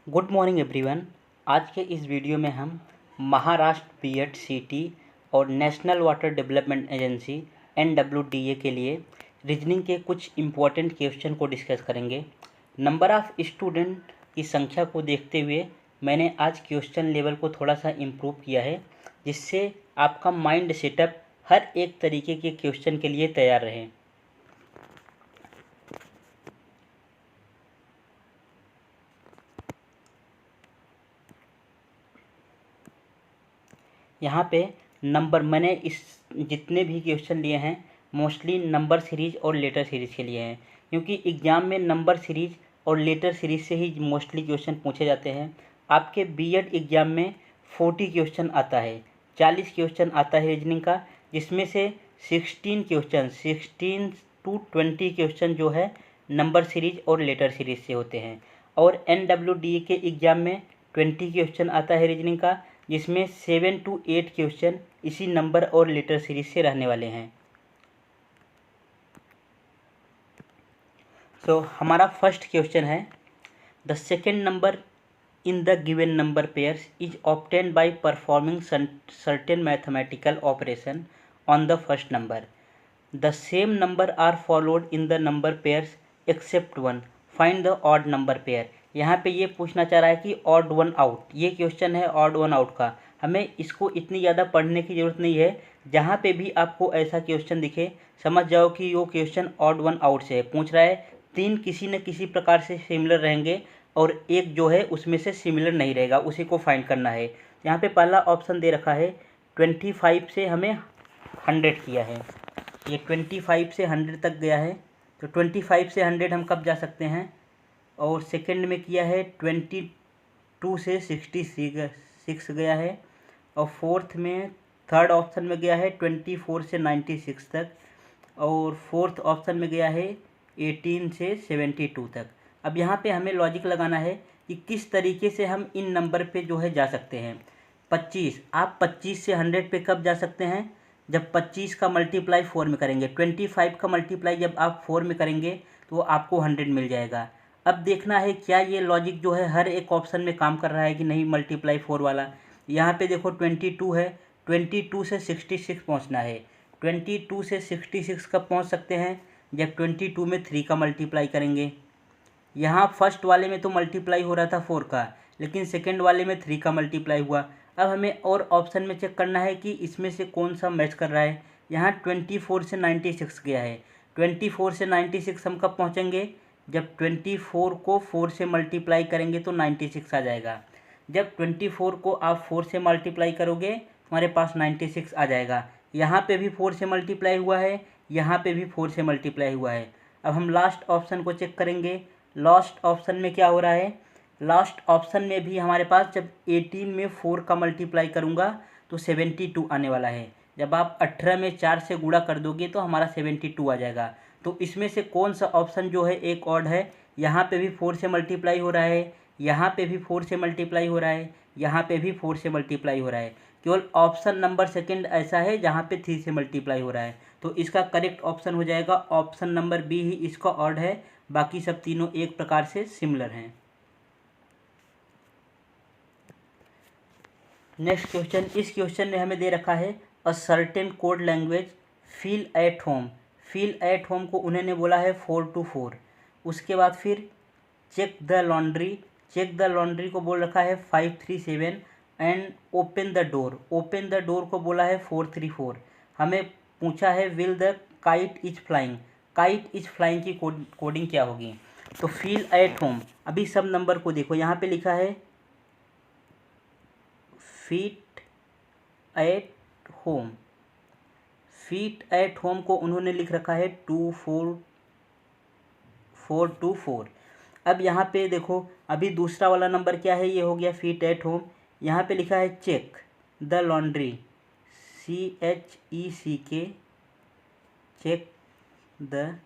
Good morning everyone. आज के इस वीडियो में हम महाराष्ट्र बीएड सीटी और national water development agency NWDA के लिए रीजनिंग के कुछ इम्पोर्टेंट क्वेश्चन को डिस्कस करेंगे। नंबर ऑफ़ स्टूडेंट की संख्या को देखते हुए मैंने आज क्वेश्चन लेवल को थोड़ा सा इम्प्रूव किया है, जिससे आपका माइंड सेटअप हर एक तरीके के क्वेश्चन के लिए तैयार रहे। यहाँ पे नंबर मैंने इस जितने भी क्वेश्चन लिए हैं मोस्टली नंबर सीरीज़ और लेटर सीरीज़ के लिए हैं, क्योंकि एग्ज़ाम में नंबर सीरीज़ और लेटर सीरीज़ से ही मोस्टली क्वेश्चन पूछे जाते हैं। आपके बीएड एग्ज़ाम में 40 क्वेश्चन आता है, 40 क्वेश्चन आता है रीजनिंग का, जिसमें से 16 to 20 क्वेश्चन जो है नंबर सीरीज़ और लेटर सीरीज़ से होते हैं। और NWDA के एग्ज़ाम में 20 क्वेश्चन आता है रीजनिंग का, जिसमें 7 to 8 क्वेश्चन इसी नंबर और लेटर सीरीज से रहने वाले हैं। हमारा फर्स्ट क्वेश्चन है, the second number in the given number pairs is obtained by performing certain mathematical operation on the first number. The same number are followed in the number pairs except one, find the odd number pair. यहाँ पे ये पूछना चाह रहा है कि odd one out, ये question है ऑड वन आउट का। हमें इसको इतनी ज़्यादा पढ़ने की ज़रूरत नहीं है। जहाँ पे भी आपको ऐसा क्वेश्चन दिखे समझ जाओ कि वो क्वेश्चन ऑड वन आउट से है। पूछ रहा है तीन किसी न किसी प्रकार से सिमिलर रहेंगे और एक जो है उसमें से सिमिलर नहीं रहेगा, उसी को फाइंड करना है। यहाँ पे पहला ऑप्शन दे रखा है 25 से हमें 100 किया है, ये 25 से 100 तक गया है। तो 25 से 100 हम कब जा सकते हैं। और सेकंड में किया है 22 से 66 गया है। और फोर्थ में थर्ड ऑप्शन में गया है 24 से 96 तक। और फोर्थ ऑप्शन में गया है 18 से 72 तक। अब यहाँ पे हमें लॉजिक लगाना है कि किस तरीके से हम इन नंबर पे जो है जा सकते हैं। 25, आप 25 से 100 पे कब जा सकते हैं, जब 25 का मल्टीप्लाई 4 में करेंगे। 25 का मल्टीप्लाई जब आप 4 में करेंगे तो आपको 100 मिल जाएगा। अब देखना है क्या ये लॉजिक जो है हर एक ऑप्शन में काम कर रहा है कि नहीं, मल्टीप्लाई 4 वाला। यहाँ पे देखो 22 है, 22 से 66 पहुँचना है। 22 से 66 कब पहुँच सकते हैं, जब 22 में 3 का मल्टीप्लाई करेंगे। यहाँ फर्स्ट वाले में तो मल्टीप्लाई हो रहा था 4 का, लेकिन सेकंड वाले में 3 का मल्टीप्लाई हुआ। अब हमें और ऑप्शन में चेक करना है कि इसमें से कौन सा मैच कर रहा है। यहाँ 24 से 96 गया है। 24 से 96 हम कब पहुँचेंगे, जब 24 को 4 से मल्टीप्लाई करेंगे तो 96 आ जाएगा। जब 24 को आप 4 से मल्टीप्लाई करोगे हमारे पास 96 आ जाएगा। यहाँ पे भी 4 से मल्टीप्लाई हुआ है, यहाँ पे भी 4 से मल्टीप्लाई हुआ है। अब हम लास्ट ऑप्शन को चेक करेंगे। लास्ट ऑप्शन में क्या हो रहा है, लास्ट ऑप्शन में भी हमारे पास जब 18 में 4 का मल्टीप्लाई करूँगा तो 72 आने वाला है। जब आप 18 में 4 से गुणा कर दोगे तो हमारा 72 आ जाएगा। तो इसमें से कौन सा ऑप्शन जो है एक ऑड है। यहाँ पे भी 4 से मल्टीप्लाई हो रहा है, यहाँ पे भी 4 से मल्टीप्लाई हो रहा है, यहाँ पे भी 4 से मल्टीप्लाई हो रहा है। केवल ऑप्शन नंबर सेकंड ऐसा है जहाँ पे 3 से मल्टीप्लाई हो रहा है। तो इसका करेक्ट ऑप्शन हो जाएगा ऑप्शन नंबर बी ही इसका ऑड है, बाकी सब तीनों एक प्रकार से सिमिलर हैं। नेक्स्ट क्वेश्चन, इस क्वेश्चन में हमें दे रखा है अ certain code language feel at home. Feel at home को उन्होंने बोला है 4 to 4। उसके बाद फिर check the laundry, check the laundry को बोल रखा है 537। And open the door, open the door को बोला है 434। हमें पूछा है will the kite is flying, kite is flying की कोडिंग क्या होगी। तो फील एट होम, अभी सब नंबर को देखो, यहाँ पे लिखा है feet at home. Feet at home को उन्होंने लिख रखा है 4 अब यहाँ पे देखो अभी दूसरा वाला नंबर क्या है, ये हो गया फीट एट होम। यहाँ पे लिखा है check the laundry, CHECK, check the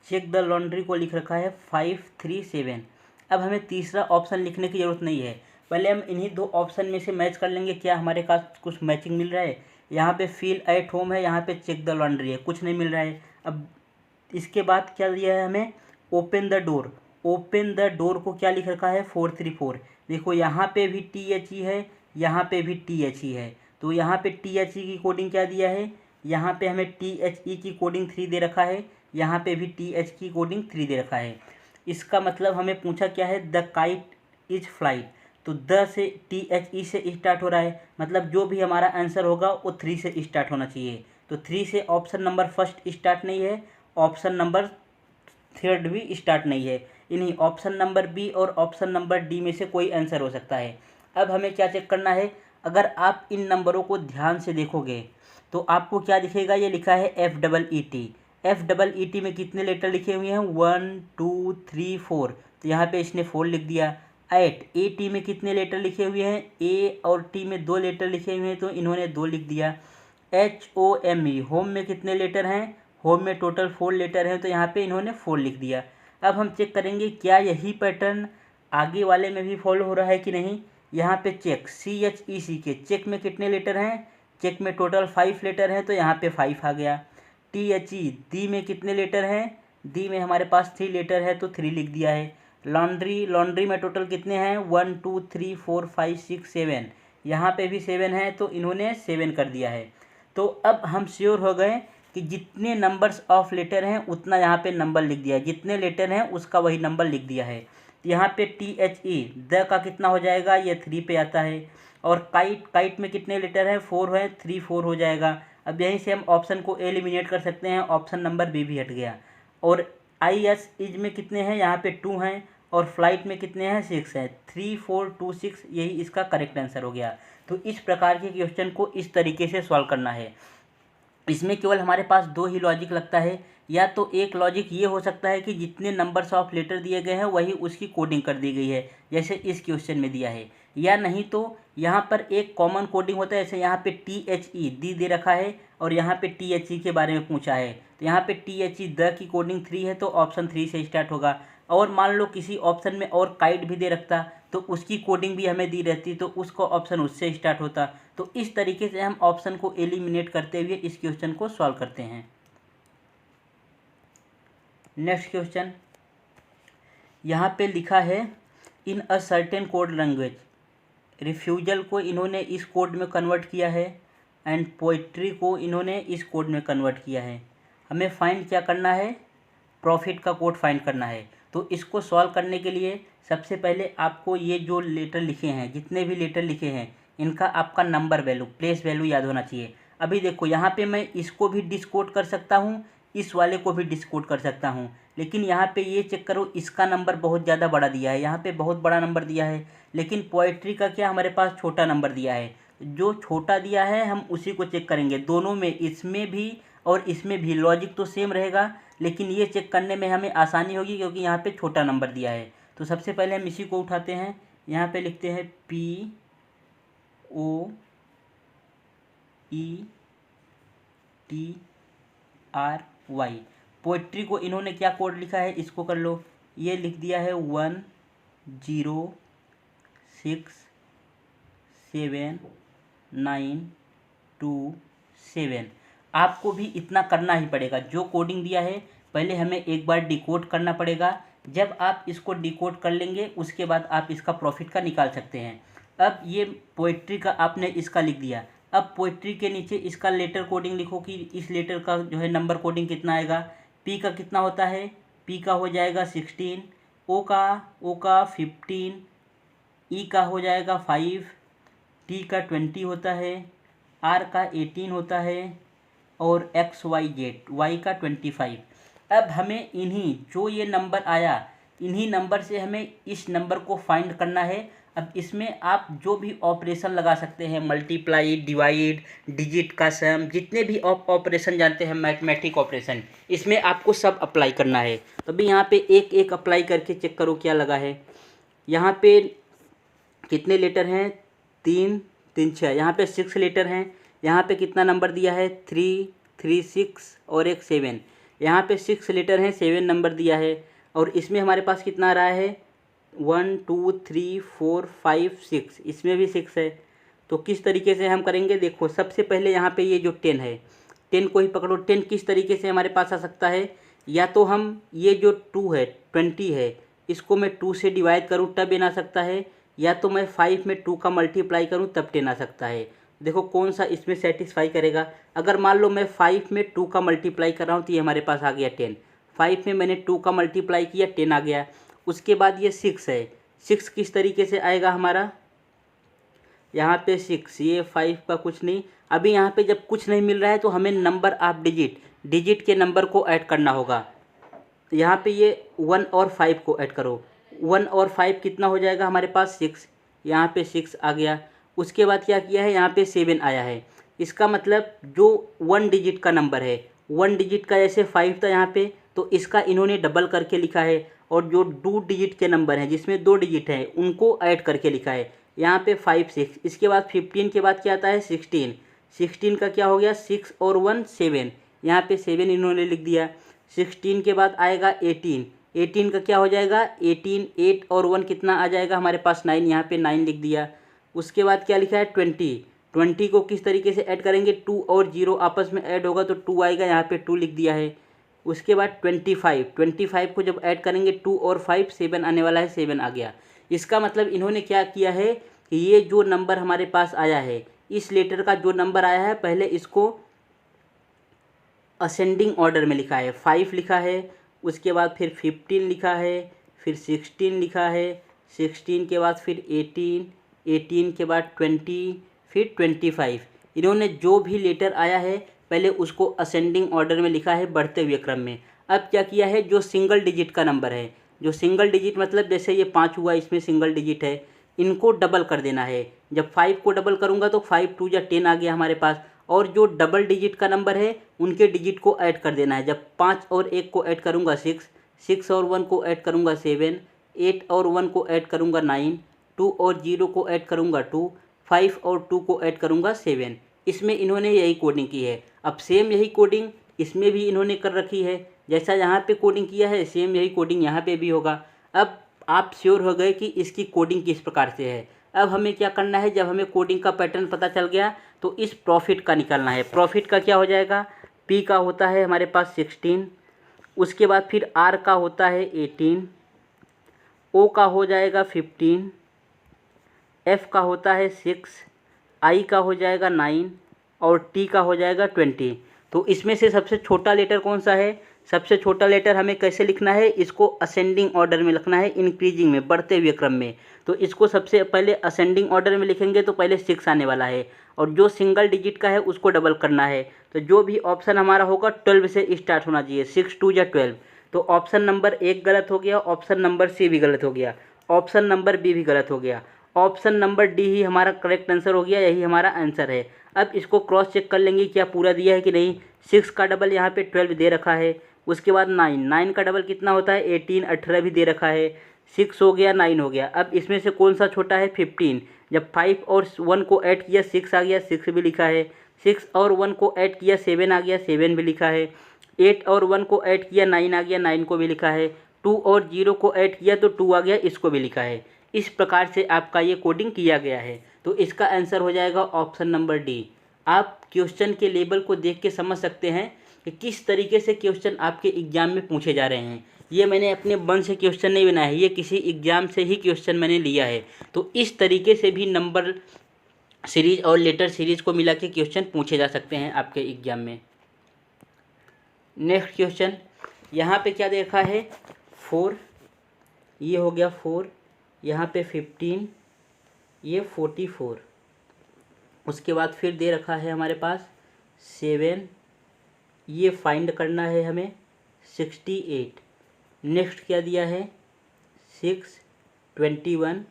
check the laundry को लिख रखा है 537। अब हमें तीसरा ऑप्शन लिखने की ज़रूरत नहीं है, पहले हम इन्हीं दो ऑप्शन में से मैच कर लेंगे क्या हमारे पास कुछ मैचिंग मिल रहा है। यहाँ पे फील एट होम है, यहाँ पे चेक द लॉन्ड्री है, कुछ नहीं मिल रहा है। अब इसके बाद क्या दिया है हमें, open the door. Open the door को क्या लिख रखा है, 434। देखो यहाँ पे भी THE है, यहाँ पे भी THE है, तो यहाँ पे THE की कोडिंग क्या दिया है, यहाँ पे हमें THE की कोडिंग 3 दे रखा है, यहाँ पे भी TH की कोडिंग 3 दे रखा है। इसका मतलब हमें पूछा क्या है, द काइट इज फ्लाइट, तो द से THE से स्टार्ट हो रहा है, मतलब जो भी हमारा आंसर होगा वो 3 से स्टार्ट होना चाहिए। तो 3 से ऑप्शन नंबर फर्स्ट स्टार्ट नहीं है, ऑप्शन नंबर थर्ड भी स्टार्ट नहीं है, इन्हीं ऑप्शन नंबर बी और ऑप्शन नंबर डी में से कोई आंसर हो सकता है। अब हमें क्या चेक करना है, अगर आप इन नंबरों को ध्यान से देखोगे तो आपको क्या दिखेगा, ये लिखा है FEET। FEET में कितने लेटर लिखे हुए हैं, 1 2 3 4, तो यहाँ पे इसने 4 लिख दिया। AT में कितने लेटर लिखे हुए हैं, A और T में 2 लेटर लिखे हुए हैं, तो इन्होंने 2 लिख दिया। HOME होम में कितने लेटर हैं, होम में टोटल 4 लेटर हैं, तो यहाँ पे इन्होंने 4 लिख दिया। अब हम चेक करेंगे क्या यही पैटर्न आगे वाले में भी फॉलो हो रहा है कि नहीं। यहाँ पे चेक CHECK, चेक में कितने लेटर हैं, चेक में टोटल 5 लेटर हैं, तो यहाँ पे 5 आ गया। THE दी में कितने लेटर हैं, दी में हमारे पास 3 लेटर है, तो 3 लिख दिया है। लॉन्ड्री, लॉन्ड्री में टोटल कितने हैं, 1 2 3 4 5 6 7, यहाँ पे भी 7 है, तो इन्होंने 7 कर दिया है। तो अब हम श्योर हो गए कि जितने नंबर्स ऑफ लेटर हैं उतना यहाँ पे नंबर लिख दिया है, जितने लेटर हैं उसका वही नंबर लिख दिया है। यहाँ पे THE द का कितना हो जाएगा, ये 3 पे आता है। और काइट, काइट में कितने लेटर हैं, 4 है, 3 4 हो जाएगा। अब यहीं से हम ऑप्शन को एलिमिनेट कर सकते हैं, ऑप्शन नंबर बी भी हट गया। और IS इज में कितने हैं, यहाँ पे 2 हैं, और फ्लाइट में कितने हैं, 6 हैं। 3 4 2 6 यही इसका करेक्ट आंसर हो गया। तो इस प्रकार के क्वेश्चन को इस तरीके से सॉल्व करना है। इसमें केवल हमारे पास 2 ही लॉजिक लगता है, या तो एक लॉजिक ये हो सकता है कि जितने नंबर्स ऑफ लेटर दिए गए हैं वही उसकी कोडिंग कर दी गई है, जैसे इस क्वेश्चन में दिया है, या नहीं तो यहाँ पर एक कॉमन कोडिंग होता है, जैसे यहाँ पे THE दी दे रखा है और यहाँ पे THE के बारे में पूछा है, तो यहाँ पे THE द की कोडिंग 3 है, तो ऑप्शन 3 से स्टार्ट होगा। और मान लो किसी ऑप्शन में और काइट भी दे रखता तो उसकी कोडिंग भी हमें दी रहती, तो उसको ऑप्शन उससे स्टार्ट होता। तो इस तरीके से हम ऑप्शन को एलिमिनेट करते हुए इस क्वेश्चन को सॉल्व करते हैं। नेक्स्ट क्वेश्चन यहाँ पे लिखा है, in a certain code language, refusal को इन्होंने इस कोड में कन्वर्ट किया है एंड पोइट्री को इन्होंने इस कोड में कन्वर्ट किया है। हमें फाइंड क्या करना है, प्रॉफिट का कोड फाइंड करना है। तो इसको सॉल्व करने के लिए सबसे पहले आपको ये जो लेटर लिखे हैं, जितने भी लेटर लिखे हैं, इनका आपका नंबर वैल्यू, प्लेस वैल्यू याद होना चाहिए। अभी देखो यहाँ पे मैं इसको भी डिस्कोड कर सकता हूँ, इस वाले को भी डिस्कोड कर सकता हूँ, लेकिन यहाँ पे ये चेक करो, इसका नंबर बहुत ज़्यादा बड़ा दिया है, यहाँ पे बहुत बड़ा नंबर दिया है, लेकिन पोएट्री का क्या हमारे पास छोटा नंबर दिया है। जो छोटा दिया है हम उसी को चेक करेंगे, दोनों में, इसमें भी और इसमें भी लॉजिक तो सेम रहेगा, लेकिन ये चेक करने में हमें आसानी होगी क्योंकि यहाँ पे छोटा नंबर दिया है। तो सबसे पहले हम इसी को उठाते हैं, यहाँ पे लिखते हैं POETRY। पोएट्री को इन्होंने क्या कोड लिखा है, इसको कर लो, ये लिख दिया है 10679227। आपको भी इतना करना ही पड़ेगा, जो कोडिंग दिया है पहले हमें एक बार डिकोड करना पड़ेगा। जब आप इसको डिकोड कर लेंगे उसके बाद आप इसका प्रॉफिट का निकाल सकते हैं। अब ये पोएट्री का आपने इसका लिख दिया, अब पोएट्री के नीचे इसका लेटर कोडिंग लिखो कि इस लेटर का जो है नंबर कोडिंग कितना आएगा। पी का कितना होता है, पी का हो जाएगा 16, ओ का 15, ई का हो जाएगा 5, टी का 20 होता है, आर का 18 होता है, और XYZ वाई का 25। अब हमें इन्हीं, जो ये नंबर आया, इन्हीं नंबर से हमें इस नंबर को फाइंड करना है। अब इसमें आप जो भी ऑपरेशन लगा सकते हैं, मल्टीप्लाई, डिवाइड, डिजिट का सम, जितने भी ऑपरेशन जानते हैं, मैथमेटिक ऑपरेशन, इसमें आपको सब अप्लाई करना है। तो अभी यहाँ पे एक एक अप्लाई करके चेक करो क्या लगा है। यहाँ पे कितने लेटर हैं, 3 3 6, यहाँ पे 6 लेटर हैं। यहाँ पे कितना नंबर दिया है, 3 3 6 और एक 7। यहाँ पे 6 लेटर हैं, 7 नंबर दिया है, और इसमें हमारे पास कितना आ रहा है, 1 2 3 4 5 6, इसमें भी 6 है। तो किस तरीके से हम करेंगे, देखो सबसे पहले यहाँ पे ये जो 10 है, 10 को ही पकड़ो। 10 किस तरीके से हमारे पास आ सकता है, या तो हम ये जो 2 है 20 है इसको मैं 2 से डिवाइड करूँ तब 10 आ सकता है, या तो मैं 5 में 2 का मल्टीप्लाई करूँ तब 10 आ सकता है। देखो कौन सा इसमें सेटिस्फाई करेगा। अगर मान लो मैं 5 में 2 का मल्टीप्लाई कर रहा हूँ तो ये हमारे पास आ गया 10। 5 में मैंने 2 का मल्टीप्लाई किया 10 आ गया। उसके बाद ये 6 है, 6 किस तरीके से आएगा हमारा, यहाँ पे 6, ये 5 का कुछ नहीं। अभी यहाँ पे जब कुछ नहीं मिल रहा है तो हमें नंबर ऑफ डिजिट के नंबर को ऐड करना होगा। यहाँ पे ये 1 और 5 को ऐड करो। 1 और 5 कितना हो जाएगा हमारे पास 6, यहाँ पे 6 आ गया। उसके बाद क्या किया है, यहाँ पे 7 आया है। इसका मतलब जो 1 डिजिट का नंबर है, 1 डिजिट का जैसे 5 था यहाँ पे, तो इसका इन्होंने डबल करके लिखा है। और जो 2 डिजिट के नंबर हैं जिसमें 2 डिजिट हैं उनको ऐड करके लिखा है। यहाँ पे 5 6, इसके बाद 15 के बाद क्या आता है 16। 16 का क्या हो गया 6 और 1 7, यहाँ पे 7 इन्होंने लिख दिया। 16 के बाद आएगा 18, 18 का क्या हो जाएगा 18, 8 और 1 कितना आ जाएगा हमारे पास 9, यहाँ पे 9 लिख दिया। उसके बाद क्या लिखा है 20, 20 को किस तरीके से ऐड करेंगे, 2 और 0 आपस में ऐड होगा तो 2 आएगा, यहाँ पे 2 लिख दिया है। उसके बाद 25, 25 को जब ऐड करेंगे 2 और 5 7 आने वाला है, 7 आ गया। इसका मतलब इन्होंने क्या किया है कि ये जो नंबर हमारे पास आया है, इस लेटर का जो नंबर आया है पहले इसको असेंडिंग ऑर्डर में लिखा है। 5 लिखा है, उसके बाद फिर 15 लिखा है, फिर 16 लिखा है, 16 के बाद फिर 18, 18 के बाद 20, फिर 25। इन्होंने जो भी लेटर आया है पहले उसको असेंडिंग ऑर्डर में लिखा है, बढ़ते हुए क्रम में। अब क्या किया है, जो सिंगल डिजिट का नंबर है, जो सिंगल डिजिट मतलब जैसे ये 5 हुआ इसमें सिंगल डिजिट है, इनको डबल कर देना है। जब 5 को डबल करूँगा तो 5 2 या 10 आ गया हमारे पास। और जो डबल डिजिट का नंबर है उनके डिजिट को ऐड कर देना है। जब 5 और 1 को ऐड करूँगा 6, 6 और 1 को ऐड करूँगा 7, 8 और 1 को ऐड करूँगा 9, 2 और 0 को ऐड करूँगा 2, 5 और 2 को ऐड करूँगा 7। इसमें इन्होंने यही कोडिंग की है। अब सेम यही कोडिंग इसमें भी इन्होंने कर रखी है। जैसा यहाँ पे कोडिंग किया है सेम यही कोडिंग यहाँ पे भी होगा। अब आप श्योर हो गए कि इसकी कोडिंग किस प्रकार से है। अब हमें क्या करना है, जब हमें कोडिंग का पैटर्न पता चल गया तो इस प्रॉफिट का निकालना है। प्रॉफिट का क्या हो जाएगा, पी का होता है हमारे पास 16, उसके बाद फिर आर का होता है 18, ओ का हो जाएगा 15, एफ का होता है 6, आई का हो जाएगा 9 और टी का हो जाएगा 20। तो इसमें से सबसे छोटा लेटर कौन सा है, सबसे छोटा लेटर हमें कैसे लिखना है, इसको असेंडिंग ऑर्डर में लिखना है, इंक्रीजिंग में, बढ़ते हुए क्रम में। तो इसको सबसे पहले असेंडिंग ऑर्डर में लिखेंगे तो पहले 6 आने वाला है, और जो सिंगल डिजिट का है उसको डबल करना है। तो जो भी ऑप्शन हमारा होगा 12 से स्टार्ट होना चाहिए, 6 2 या 12। तो ऑप्शन नंबर 1 गलत हो गया, ऑप्शन नंबर सी भी गलत हो गया, ऑप्शन नंबर बी भी गलत हो गया, ऑप्शन नंबर डी ही हमारा करेक्ट आंसर हो गया, यही हमारा आंसर है। अब इसको क्रॉस चेक कर लेंगे क्या पूरा दिया है कि नहीं। 6 का डबल यहाँ पे 12 दे रखा है, उसके बाद 9, 9 का डबल कितना होता है 18, 18 भी दे रखा है। 6 हो गया, 9 हो गया। अब इसमें से कौन सा छोटा है 15। जब 5 और 1 को ऐड किया 6 आ गया, 6 भी लिखा है। 6 और 1 को ऐड किया 7 आ गया, 7 भी लिखा है। 8 और 1 को ऐड किया 9 आ गया, 9 को भी लिखा है। 2 और 0 को ऐड किया तो 2 आ गया, इसको भी लिखा है। इस प्रकार से आपका ये कोडिंग किया गया है। तो इसका आंसर हो जाएगा ऑप्शन नंबर डी। आप क्वेश्चन के लेवल को देख के समझ सकते हैं कि किस तरीके से क्वेश्चन आपके एग्जाम में पूछे जा रहे हैं। ये मैंने अपने मन से क्वेश्चन नहीं बनाया है, ये किसी एग्जाम से ही क्वेश्चन मैंने लिया है। तो इस तरीके से भी नंबर सीरीज और लेटर सीरीज को मिला के क्वेश्चन पूछे जा सकते हैं आपके एग्जाम में। नेक्स्ट क्वेश्चन यहाँ पे क्या देखा है 4, ये हो गया 4, यहाँ पे 15, ये 44। उसके बाद फिर दे रखा है हमारे पास 7, ये फाइंड करना है हमें 68। नेक्स्ट क्या दिया है 6, 21,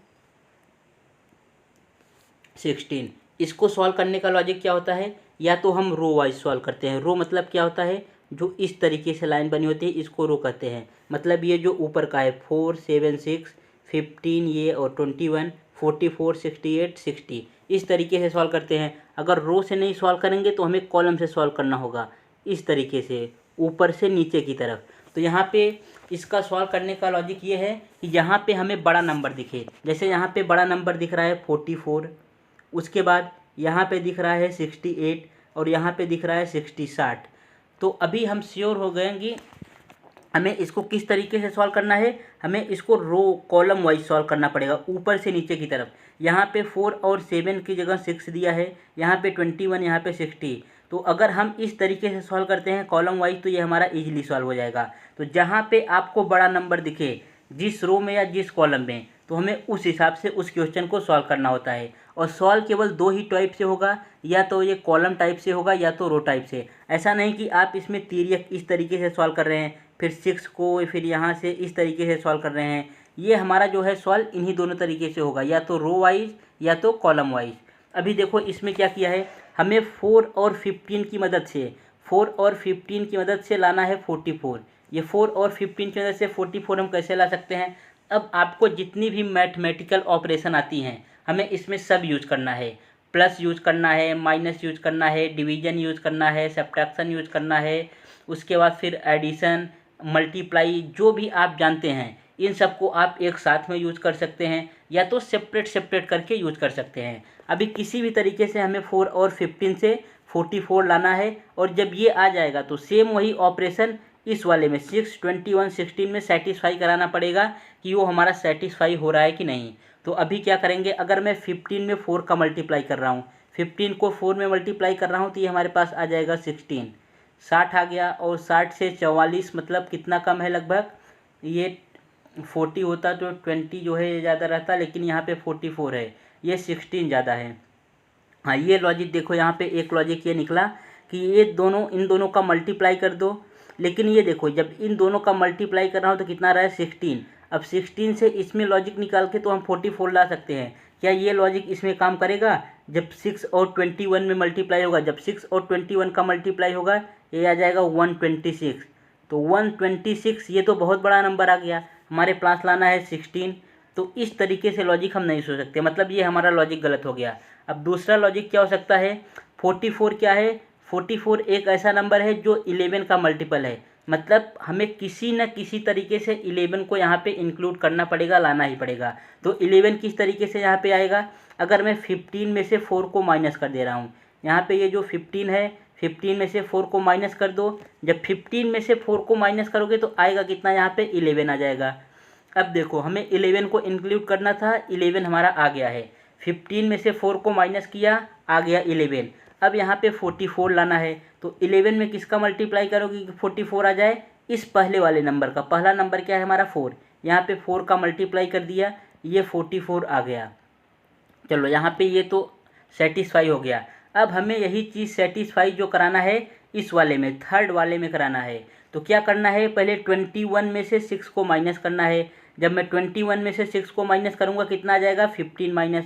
16। इसको सॉल्व करने का लॉजिक क्या होता है, या तो हम रो वाइज सॉल्व करते हैं। रो मतलब क्या होता है, जो इस तरीके से लाइन बनी होती है इसको रो कहते हैं। मतलब ये जो ऊपर का है 4 7 6 15 ये और 21 44 68 60, इस तरीके से सॉल्व करते हैं। अगर रो से नहीं सॉल्व करेंगे तो हमें कॉलम से सॉल्व करना होगा, इस तरीके से ऊपर से नीचे की तरफ। तो यहाँ पे इसका सॉल्व करने का लॉजिक ये है कि यहाँ पे हमें बड़ा नंबर दिखे। जैसे यहाँ पे बड़ा नंबर दिख रहा है 44, उसके बाद यहाँ पे दिख रहा है 68 और यहाँ पे दिख रहा है 60 तो अभी हम श्योर हो गए कि हमें इसको किस तरीके से सॉल्व करना है। हमें इसको रो कॉलम वाइज सॉल्व करना पड़ेगा, ऊपर से नीचे की तरफ। यहाँ पे 4 और 7 की जगह 6 दिया है, यहाँ पे 21, यहाँ पे 60। तो अगर हम इस तरीके से सॉल्व करते हैं कॉलम वाइज तो ये हमारा इजीली सॉल्व हो जाएगा। तो जहाँ पे आपको बड़ा नंबर दिखे जिस रो में या जिस कॉलम में, तो हमें उस हिसाब से उस क्वेश्चन को सॉल्व करना होता है। और सॉल्व केवल 2 ही टाइप से होगा, या तो ये कॉलम टाइप से होगा या तो रो टाइप से। ऐसा नहीं कि आप इसमें तिर्यक इस तरीके से सॉल्व कर रहे हैं, फिर 6 को फिर यहाँ से इस तरीके से सॉल्व कर रहे हैं। ये हमारा जो है सॉल्व इन्हीं दोनों तरीके से होगा, या तो रो वाइज या तो कॉलम वाइज। अभी देखो इसमें क्या किया है, हमें 4 और 15 की मदद से 4 और 15 की मदद से लाना है 44। ये 4 और 15 की मदद से 44 हम कैसे ला सकते हैं। अब आपको जितनी भी मैथमेटिकल ऑपरेशन आती हैं हमें इसमें सब यूज करना है। प्लस यूज करना है, माइनस यूज करना है, डिवीजन यूज करना है, सब्ट्रैक्शन यूज करना है, उसके बाद फिर एडिशन, मल्टीप्लाई, जो भी आप जानते हैं इन सबको आप एक साथ में यूज कर सकते हैं, या तो सेपरेट सेपरेट करके यूज कर सकते हैं। अभी किसी भी तरीके से हमें 4 और 15 से 44 लाना है, और जब ये आ जाएगा तो सेम वही ऑपरेशन इस वाले में 6, 21, 16 में सेटिस्फाई कराना पड़ेगा कि वो हमारा सेटिस्फाई हो रहा है कि नहीं। तो अभी क्या करेंगे, अगर मैं 15 में 4 का मल्टीप्लाई कर रहा हूँ, 15 को 4 में मल्टीप्लाई कर रहा हूँ, तो ये हमारे पास आ जाएगा 16, 60 आ गया। और 60 से 44 मतलब कितना कम है, लगभग ये 40 होता तो 20 जो है ज़्यादा रहता, लेकिन यहाँ पे 44 है, ये 16 ज़्यादा है। हाँ, ये लॉजिक देखो, यहाँ पे एक लॉजिक ये निकला कि ये दोनों इन दोनों का मल्टीप्लाई कर दो। लेकिन ये देखो, जब इन दोनों का मल्टीप्लाई कर रहा हूँ तो कितना रहा है 16। अब 16 से इसमें लॉजिक निकाल के तो हम 44 ला सकते हैं। क्या ये लॉजिक इसमें काम करेगा? जब 6 और 21 में मल्टीप्लाई होगा, जब 6 और 21 का मल्टीप्लाई होगा, ये आ जाएगा 126। तो 126 ये तो बहुत बड़ा नंबर आ गया, हमारे पास लाना है 16। तो इस तरीके से लॉजिक हम नहीं सोच सकते, मतलब ये हमारा लॉजिक गलत हो गया। अब दूसरा लॉजिक क्या हो सकता है, 44 क्या है, 44 एक ऐसा नंबर है जो 11 का मल्टीपल है। मतलब हमें किसी न किसी तरीके से 11 को यहाँ पे इंक्लूड करना पड़ेगा, लाना ही पड़ेगा। तो 11 किस तरीके से यहाँ पे आएगा, अगर मैं 15 में से 4 को माइनस कर दे रहा हूँ, यहाँ पे ये जो 15 है, 15 में से 4 को माइनस कर दो। जब 15 में से 4 को माइनस करोगे तो आएगा कितना, यहाँ पे 11 आ जाएगा। अब देखो, हमें 11 को इंक्लूड करना था, 11 हमारा आ गया है। 15 में से 4 को माइनस किया, आ गया 11। अब यहाँ पे 44 लाना है, तो 11 में किसका मल्टीप्लाई करोगे कि 44 आ जाए, इस पहले वाले नंबर का। पहला नंबर क्या है हमारा 4, यहाँ पे 4 का मल्टीप्लाई कर दिया, ये 44 आ गया। चलो यहाँ पे ये तो सेटिस्फाई हो गया। अब हमें यही चीज़ सेटिस्फाई जो कराना है इस वाले में, थर्ड वाले में कराना है। तो क्या करना है, पहले 21 में से 6 को माइनस करना है। जब मैं 21 में से 6 को माइनस करूँगा कितना आ जाएगा, 15 माइनस,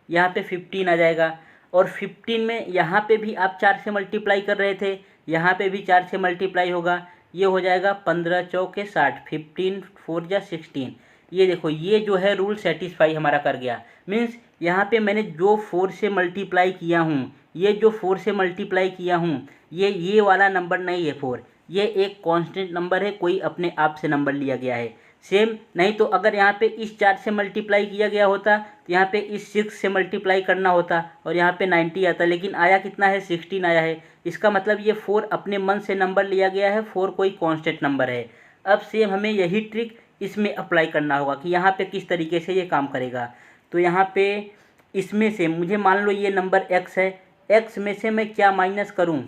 यहाँ पे 15 आ जाएगा। और 15 में यहाँ पे भी आप 4 से मल्टीप्लाई कर रहे थे, यहाँ पे भी 4 से मल्टीप्लाई होगा, ये हो जाएगा 15 चौके 60, 15 4 जा 16। ये देखो, ये जो है रूल सेटिस्फाई हमारा कर गया। मीन्स यहाँ पे मैंने जो 4 से मल्टीप्लाई किया हूँ, ये जो 4 से मल्टीप्लाई किया हूँ, ये वाला नंबर नहीं है 4, ये एक कांस्टेंट नंबर है, कोई अपने आप से नंबर लिया गया है। सेम नहीं तो अगर यहाँ पे इस 4 से मल्टीप्लाई किया गया होता तो यहाँ पे इस 6 से मल्टीप्लाई करना होता और यहाँ पे 90 आता, लेकिन आया कितना है, 16 आया है। इसका मतलब ये 4 अपने मन से नंबर लिया गया है, 4 कोई कांस्टेंट नंबर है। अब सेम हमें यही ट्रिक इसमें अप्लाई करना होगा कि यहाँ पे किस तरीके से ये काम करेगा। तो यहाँ पे इसमें से मुझे मान लो ये नंबर x है, x में से मैं क्या माइनस करूँ,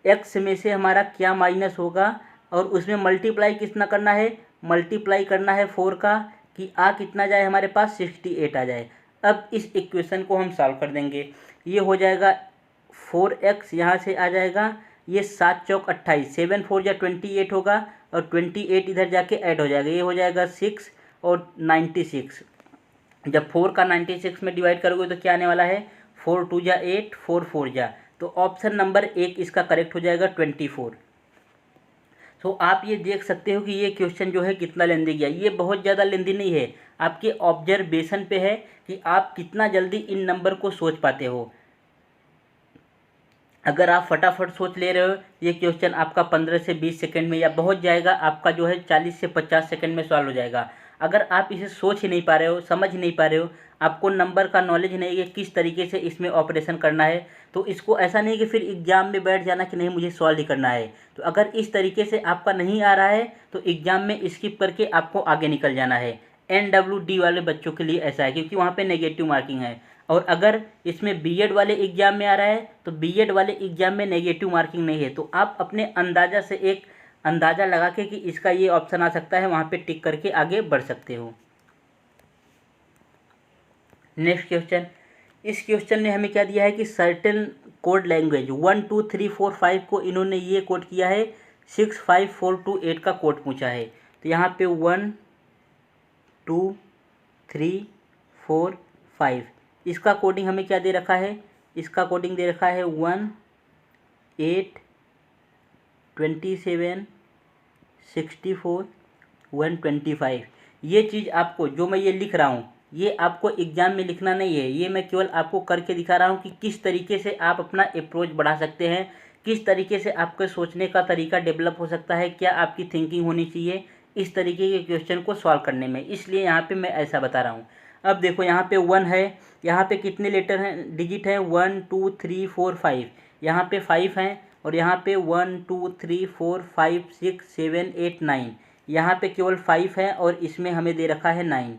x में से हमारा क्या माइनस होगा, और उसमें मल्टीप्लाई कितना करना है, मल्टीप्लाई करना है 4 का, कि आ कितना जाए हमारे पास, 68 आ जाए। अब इस इक्वेशन को हम सॉल्व कर देंगे, ये हो जाएगा 4x, यहाँ से आ जाएगा ये 7 चौक 28, 7 4 जा 28 होगा, और 28 इधर जाके ऐड हो जाएगा, ये हो जाएगा 6 और 96। जब 4 का 96 में डिवाइड करोगे तो क्या आने वाला है, 4 2 जा 8, 4 4 जा, तो ऑप्शन नंबर 1 इसका करेक्ट हो जाएगा 24। तो आप ये देख सकते हो कि ये क्वेश्चन जो है कितना लेंदी गया। ये बहुत ज़्यादा लेंदी नहीं है, आपके ऑब्जर्वेशन पे है कि आप कितना जल्दी इन नंबर को सोच पाते हो। अगर आप फटाफट सोच ले रहे हो, ये क्वेश्चन आपका 15 से 20 सेकंड में या बहुत जाएगा, आपका जो है 40 से 50 सेकंड में सॉल्व हो जाएगा। अगर आप इसे सोच ही नहीं पा रहे हो, समझ ही नहीं पा रहे हो, आपको नंबर का नॉलेज नहीं है किस तरीके से इसमें ऑपरेशन करना है, तो इसको ऐसा नहीं कि फिर एग्ज़ाम में बैठ जाना कि नहीं मुझे सॉल्व ही करना है। तो अगर इस तरीके से आपका नहीं आ रहा है तो एग्ज़ाम में स्किप करके आपको आगे निकल जाना है। NWD वाले बच्चों के लिए ऐसा है क्योंकि वहाँ पे नेगेटिव मार्किंग है। और अगर इसमें बीएड वाले एग्ज़ाम में आ रहा है तो बीएड वाले एग्ज़ाम में नेगेटिव मार्किंग नहीं है। तो आप अपने अंदाज़ा से एक अंदाज़ा लगा के कि इसका ये ऑप्शन आ सकता है, वहाँ पे टिक करके आगे बढ़ सकते हो। नेक्स्ट क्वेश्चन, इस क्वेश्चन ने हमें क्या दिया है कि सर्टेन कोड लैंग्वेज 1 2 3 4 5 को इन्होंने ये कोड किया है, 6 5 4 2 8 का कोड पूछा है। तो यहाँ पे 1 2 3 4 5 इसका कोडिंग हमें क्या दे रखा है, इसका कोडिंग दे रखा है 1 8 27 64 125। ये चीज़ आपको जो मैं ये लिख रहा हूँ ये आपको एग्ज़ाम में लिखना नहीं है, ये मैं केवल आपको करके दिखा रहा हूँ कि किस तरीके से आप अपना अप्रोच बढ़ा सकते हैं, किस तरीके से आपके सोचने का तरीका डेवलप हो सकता है, क्या आपकी थिंकिंग होनी चाहिए इस तरीके के क्वेश्चन को सॉल्व करने में, इसलिए यहाँ पे मैं ऐसा बता रहा हूँ। अब देखो यहाँ पे 1 है, यहाँ पे कितने लेटर हैं, डिजिट हैं 1 2 3 4 5, यहाँ पे 5 हैं और यहाँ पे 1 2 3 4 5 6 7 8 9, यहाँ पे केवल 5 है और इसमें हमें दे रखा है 9।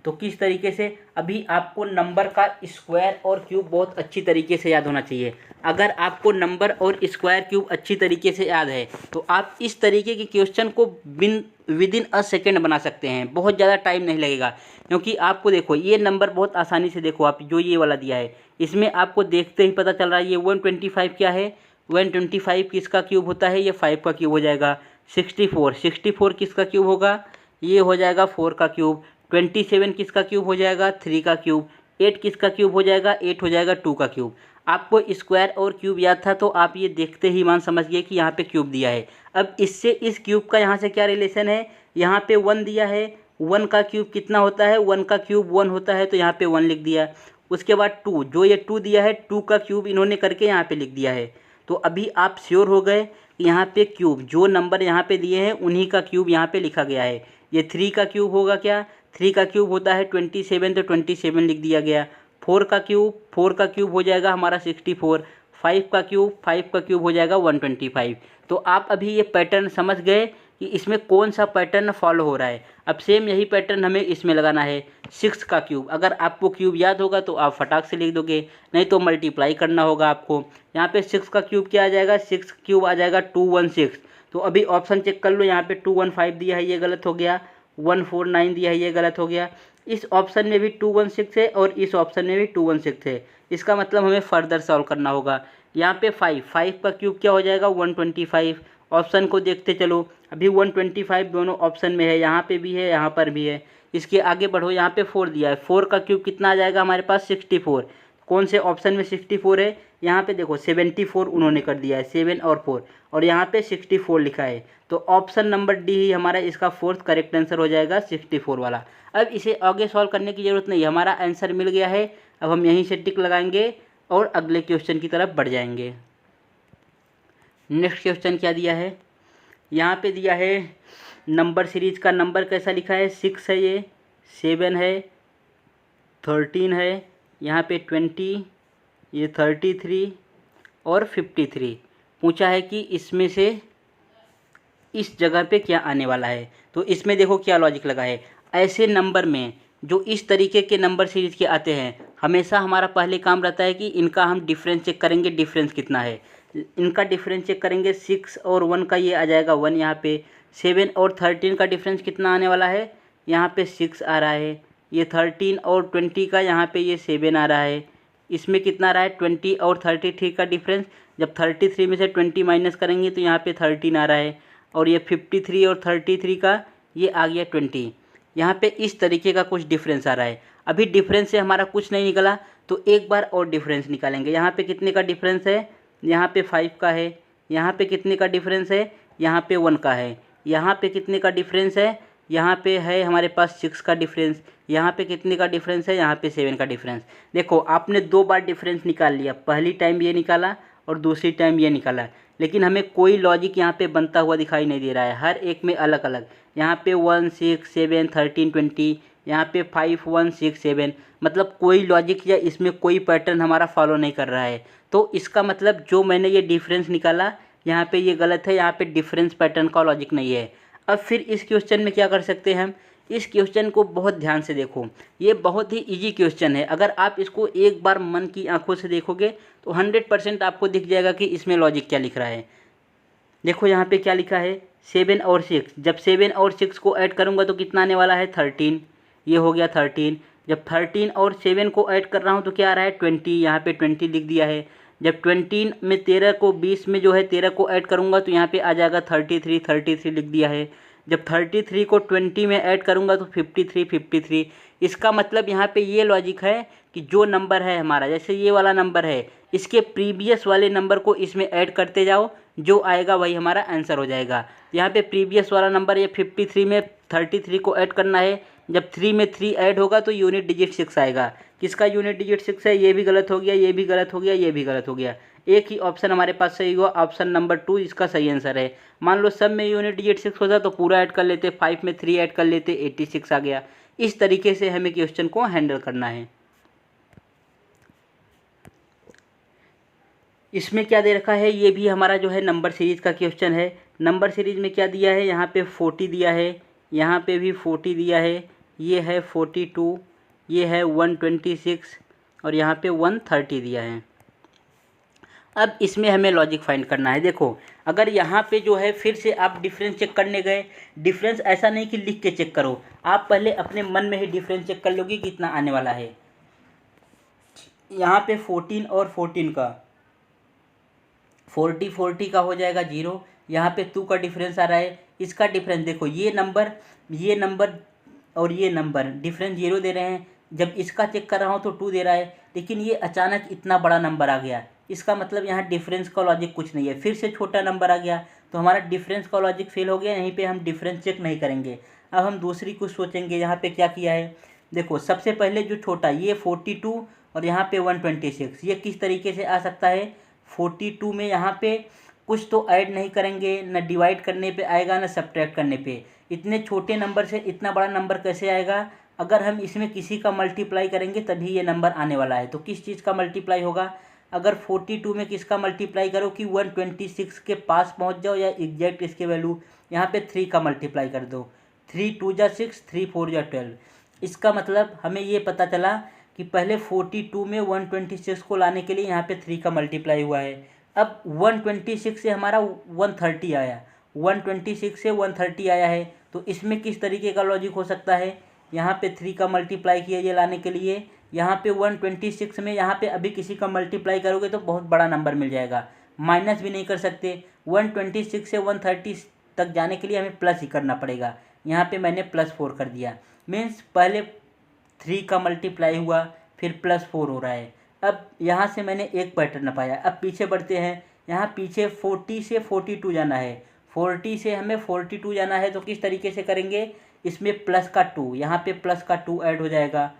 तो किस तरीके से अभी आपको नंबर का स्क्वायर और क्यूब बहुत अच्छी तरीके से याद होना चाहिए। अगर आपको नंबर और स्क्वायर क्यूब अच्छी तरीके से याद है तो आप इस तरीके के क्वेश्चन को विदिन अ सेकेंड बना सकते हैं, बहुत ज़्यादा टाइम नहीं लगेगा। क्योंकि आपको देखो ये नंबर बहुत आसानी से, देखो आप जो ये वाला दिया है इसमें आपको देखते ही पता चल रहा है ये 125 क्या है, 125 किसका क्यूब होता है, ये 5 का क्यूब हो जाएगा। 64 किसका क्यूब होगा, ये हो जाएगा 4 का क्यूब। 27 किसका क्यूब हो जाएगा, 3 का क्यूब। 8 किसका क्यूब हो जाएगा, 8 हो जाएगा 2 का क्यूब। आपको स्क्वायर और क्यूब याद था तो आप ये देखते ही मान समझ गए कि यहाँ पे क्यूब दिया है। अब इससे इस क्यूब का यहाँ से क्या रिलेशन है, यहाँ पे 1 दिया है, 1 का क्यूब कितना होता है, 1 का क्यूब 1 होता है तो यहाँ पे 1 लिख दिया। उसके बाद 2, जो ये 2 दिया है 2 का क्यूब इन्होंने करके यहाँ पे लिख दिया है। तो अभी आप श्योर हो गए कि यहाँ पे क्यूब जो नंबर यहाँ पे दिए हैं उन्हीं का क्यूब यहाँ पे लिखा गया है। ये 3 का क्यूब होगा क्या, 3 का क्यूब होता है 27 तो 27 लिख दिया गया। 4 का क्यूब हो जाएगा हमारा 64। 5 का क्यूब हो जाएगा 125। तो आप अभी ये पैटर्न समझ गए कि इसमें कौन सा पैटर्न फॉलो हो रहा है। अब सेम यही पैटर्न हमें इसमें लगाना है। 6 का क्यूब, अगर आपको क्यूब याद होगा तो आप फटाक से लिख दोगे, नहीं तो मल्टीप्लाई करना होगा आपको। यहाँ पे 6 का क्यूब क्या आ जाएगा, 6 क्यूब आ जाएगा 216। तो अभी ऑप्शन चेक कर लो, यहाँ पे 215 दिया है ये गलत हो गया, 149 दिया है ये गलत हो गया। इस ऑप्शन में भी 216 है और इस ऑप्शन में भी 216 है। इसका मतलब हमें फर्दर सॉल्व करना होगा। यहाँ पे 5 का क्यूब क्या हो जाएगा, 125। ऑप्शन को देखते चलो, अभी 125 दोनों ऑप्शन में है, यहाँ पे भी है यहाँ पर भी है। इसके आगे बढ़ो, यहाँ पे 4 दिया है, 4 का क्यूब कितना आ जाएगा हमारे पास, 64। कौन से ऑप्शन में 64 है, यहाँ पे देखो 74 उन्होंने कर दिया है, 7 और 4, और यहाँ पे 64 लिखा है। तो ऑप्शन नंबर डी ही हमारा इसका फोर्थ करेक्ट आंसर हो जाएगा, 64 वाला। अब इसे आगे सॉल्व करने की ज़रूरत नहीं, हमारा आंसर मिल गया है। अब हम यहीं से टिक लगाएंगे और अगले क्वेश्चन की तरफ बढ़ जाएंगे। नेक्स्ट क्वेश्चन क्या दिया है, यहाँ पे दिया है नंबर सीरीज का नंबर कैसा लिखा है, 6 है, ये 7 है, 13 है, यहाँ पे 20, ये 33 और 53। पूछा है कि इसमें से इस जगह पे क्या आने वाला है। तो इसमें देखो क्या लॉजिक लगा है, ऐसे नंबर में जो इस तरीके के नंबर सीरीज के आते हैं हमेशा हमारा पहले काम रहता है कि इनका हम डिफरेंस चेक करेंगे, डिफरेंस कितना है। इनका डिफरेंस चेक करेंगे, 6 और 1 का ये आ जाएगा 1, यहाँ पे 7 और 13 का डिफरेंस कितना आने वाला है, यहाँ पे 6 आ रहा है। ये 13 और 20 का यहाँ पे ये 7 आ रहा है। इसमें कितना आ रहा है, 20 और 33 का डिफरेंस। जब 33 में से 20 माइनस करेंगे तो यहाँ पे 13 आ रहा है। और ये 53 और 33 का ये आ गया 20। यहाँ पे इस तरीके का कुछ डिफरेंस आ रहा है। अभी डिफरेंस से हमारा कुछ नहीं निकला तो एक बार और डिफरेंस निकालेंगे। यहाँ पे कितने का डिफरेंस है, यहाँ पे 5 का है। यहाँ पे कितने का डिफरेंस है, यहाँ पे 1 का है। यहाँ पे कितने का डिफरेंस है, यहाँ पे है हमारे पास 6 का डिफरेंस। यहाँ पे कितने का डिफरेंस है, यहाँ पे 7 का डिफरेंस। देखो आपने 2 बार डिफरेंस निकाल लिया, पहली टाइम ये निकाला और दूसरी टाइम ये निकाला, लेकिन हमें कोई लॉजिक यहाँ पे बनता हुआ दिखाई नहीं दे रहा है, हर एक में अलग अलग। यहाँ पे 1 6 7 13 20, यहाँ पे 5 1 6 7, मतलब कोई लॉजिक या इसमें कोई पैटर्न हमारा फॉलो नहीं कर रहा है। तो इसका मतलब जो मैंने ये डिफरेंस निकाला यहाँ पे ये गलत है, यहाँ पे डिफरेंस पैटर्न का लॉजिक नहीं है। अब फिर इस क्वेश्चन में क्या कर सकते हैं हम, इस क्वेश्चन को बहुत ध्यान से देखो, ये बहुत ही इजी क्वेश्चन है। अगर आप इसको एक बार मन की आंखों से देखोगे तो 100% आपको दिख जाएगा कि इसमें लॉजिक क्या लिख रहा है। देखो यहाँ पे क्या लिखा है, 7 और 6, जब 7 और 6 को ऐड करूँगा तो कितना आने वाला है 13, ये हो गया 13। जब 13 और 7 को ऐड कर रहा हूँ तो क्या आ रहा है 20, यहाँ पे 20 लिख दिया है। जब 20 में 13 को 20 में जो है 13 को ऐड करूँगा तो यहाँ पे आ जाएगा 33 लिख दिया है। जब 33 को 20 में ऐड करूँगा तो 53। इसका मतलब यहाँ पे ये लॉजिक है कि जो नंबर है हमारा, जैसे ये वाला नंबर है, इसके प्रीवियस वाले नंबर को इसमें ऐड करते जाओ, जो आएगा वही हमारा आंसर हो जाएगा। यहाँ पे प्रीवियस वाला नंबर ये 53 में 33 को ऐड करना है। जब 3 में 3 ऐड होगा तो यूनिट डिजिट 6 आएगा। किसका यूनिट डिजिट 6 है, ये भी गलत हो गया, ये भी गलत हो गया, ये भी गलत हो गया। एक ही ऑप्शन हमारे पास सही हुआ, ऑप्शन नंबर 2 इसका सही आंसर है। मान लो सब में यूनिट डिजिट 6 होता तो पूरा ऐड कर लेते, 5 में 3 ऐड कर लेते, 86 आ गया। इस तरीके से हमें क्वेश्चन को हैंडल करना है। इसमें क्या दे रखा है, ये भी हमारा जो है नंबर सीरीज़ का क्वेश्चन है। नंबर सीरीज़ में क्या दिया है, यहाँ पे 40 दिया है, यहाँ पे भी 40 दिया है, ये है 42, ये है 126 और यहाँ पे 130 दिया है। अब इसमें हमें लॉजिक फाइंड करना है। देखो अगर यहाँ पे जो है फिर से आप डिफरेंस चेक करने गए, डिफरेंस ऐसा नहीं कि लिख के चेक करो, आप पहले अपने मन में ही डिफरेंस चेक कर लोगे कितना आने वाला है। यहाँ पे 14 और 14 का 40 का हो जाएगा 0। यहाँ पे 2 का डिफरेंस आ रहा है, इसका डिफरेंस देखो, ये नंबर और ये नंबर डिफरेंस 0 दे रहे हैं। जब इसका चेक कर रहा हूँ तो 2 दे रहा है, लेकिन ये अचानक इतना बड़ा नंबर आ गया, इसका मतलब यहाँ डिफरेंस का लॉजिक कुछ नहीं है। फिर से छोटा नंबर आ गया तो हमारा डिफरेंस का लॉजिक फेल हो गया, यहीं पे हम डिफरेंस चेक नहीं करेंगे। अब हम दूसरी कुछ सोचेंगे। यहाँ पे क्या किया है, देखो सबसे पहले जो छोटा ये 42 और यहाँ पे 126, ये किस तरीके से आ सकता है। 42 में यहाँ पे कुछ तो ऐड नहीं करेंगे, न डिवाइड करने पे आएगा न सब्ट्रैक्ट करने पे। इतने छोटे नंबर से इतना बड़ा नंबर कैसे आएगा। अगर हम इसमें किसी का मल्टीप्लाई करेंगे तभी ये नंबर आने वाला है। तो किस चीज़ का मल्टीप्लाई होगा, अगर 42 में किसका मल्टीप्लाई करो कि 126 के पास पहुंच जाओ या एग्जैक्ट इसके वैल्यू, यहाँ पे 3 का मल्टीप्लाई कर दो। 3 2 जा 6, 3 4 जा 12। इसका मतलब हमें ये पता चला कि पहले 42 में 126 को लाने के लिए यहाँ पे 3 का मल्टीप्लाई हुआ है। अब 126 से हमारा 130 आया, 126 से 130 आया है, तो इसमें किस तरीके का लॉजिक हो सकता है। यहाँ पे 3 का मल्टीप्लाई किया ये लाने के लिए, यहाँ पे 126 में यहाँ पे अभी किसी का मल्टीप्लाई करोगे तो बहुत बड़ा नंबर मिल जाएगा, माइनस भी नहीं कर सकते। 126 से 130 तक जाने के लिए हमें प्लस ही करना पड़ेगा। यहाँ पे मैंने +4 कर दिया, मीन्स पहले 3 का मल्टीप्लाई हुआ फिर +4 हो रहा है। अब यहाँ से मैंने एक पैटर्न पाया। अब पीछे बढ़ते हैं, यहाँ पीछे 40 से 42 जाना है, 40 से हमें 42 जाना है, तो किस तरीके से करेंगे, इसमें प्लस का 2, यहाँ पे प्लस का 2 ऐड हो जाएगा।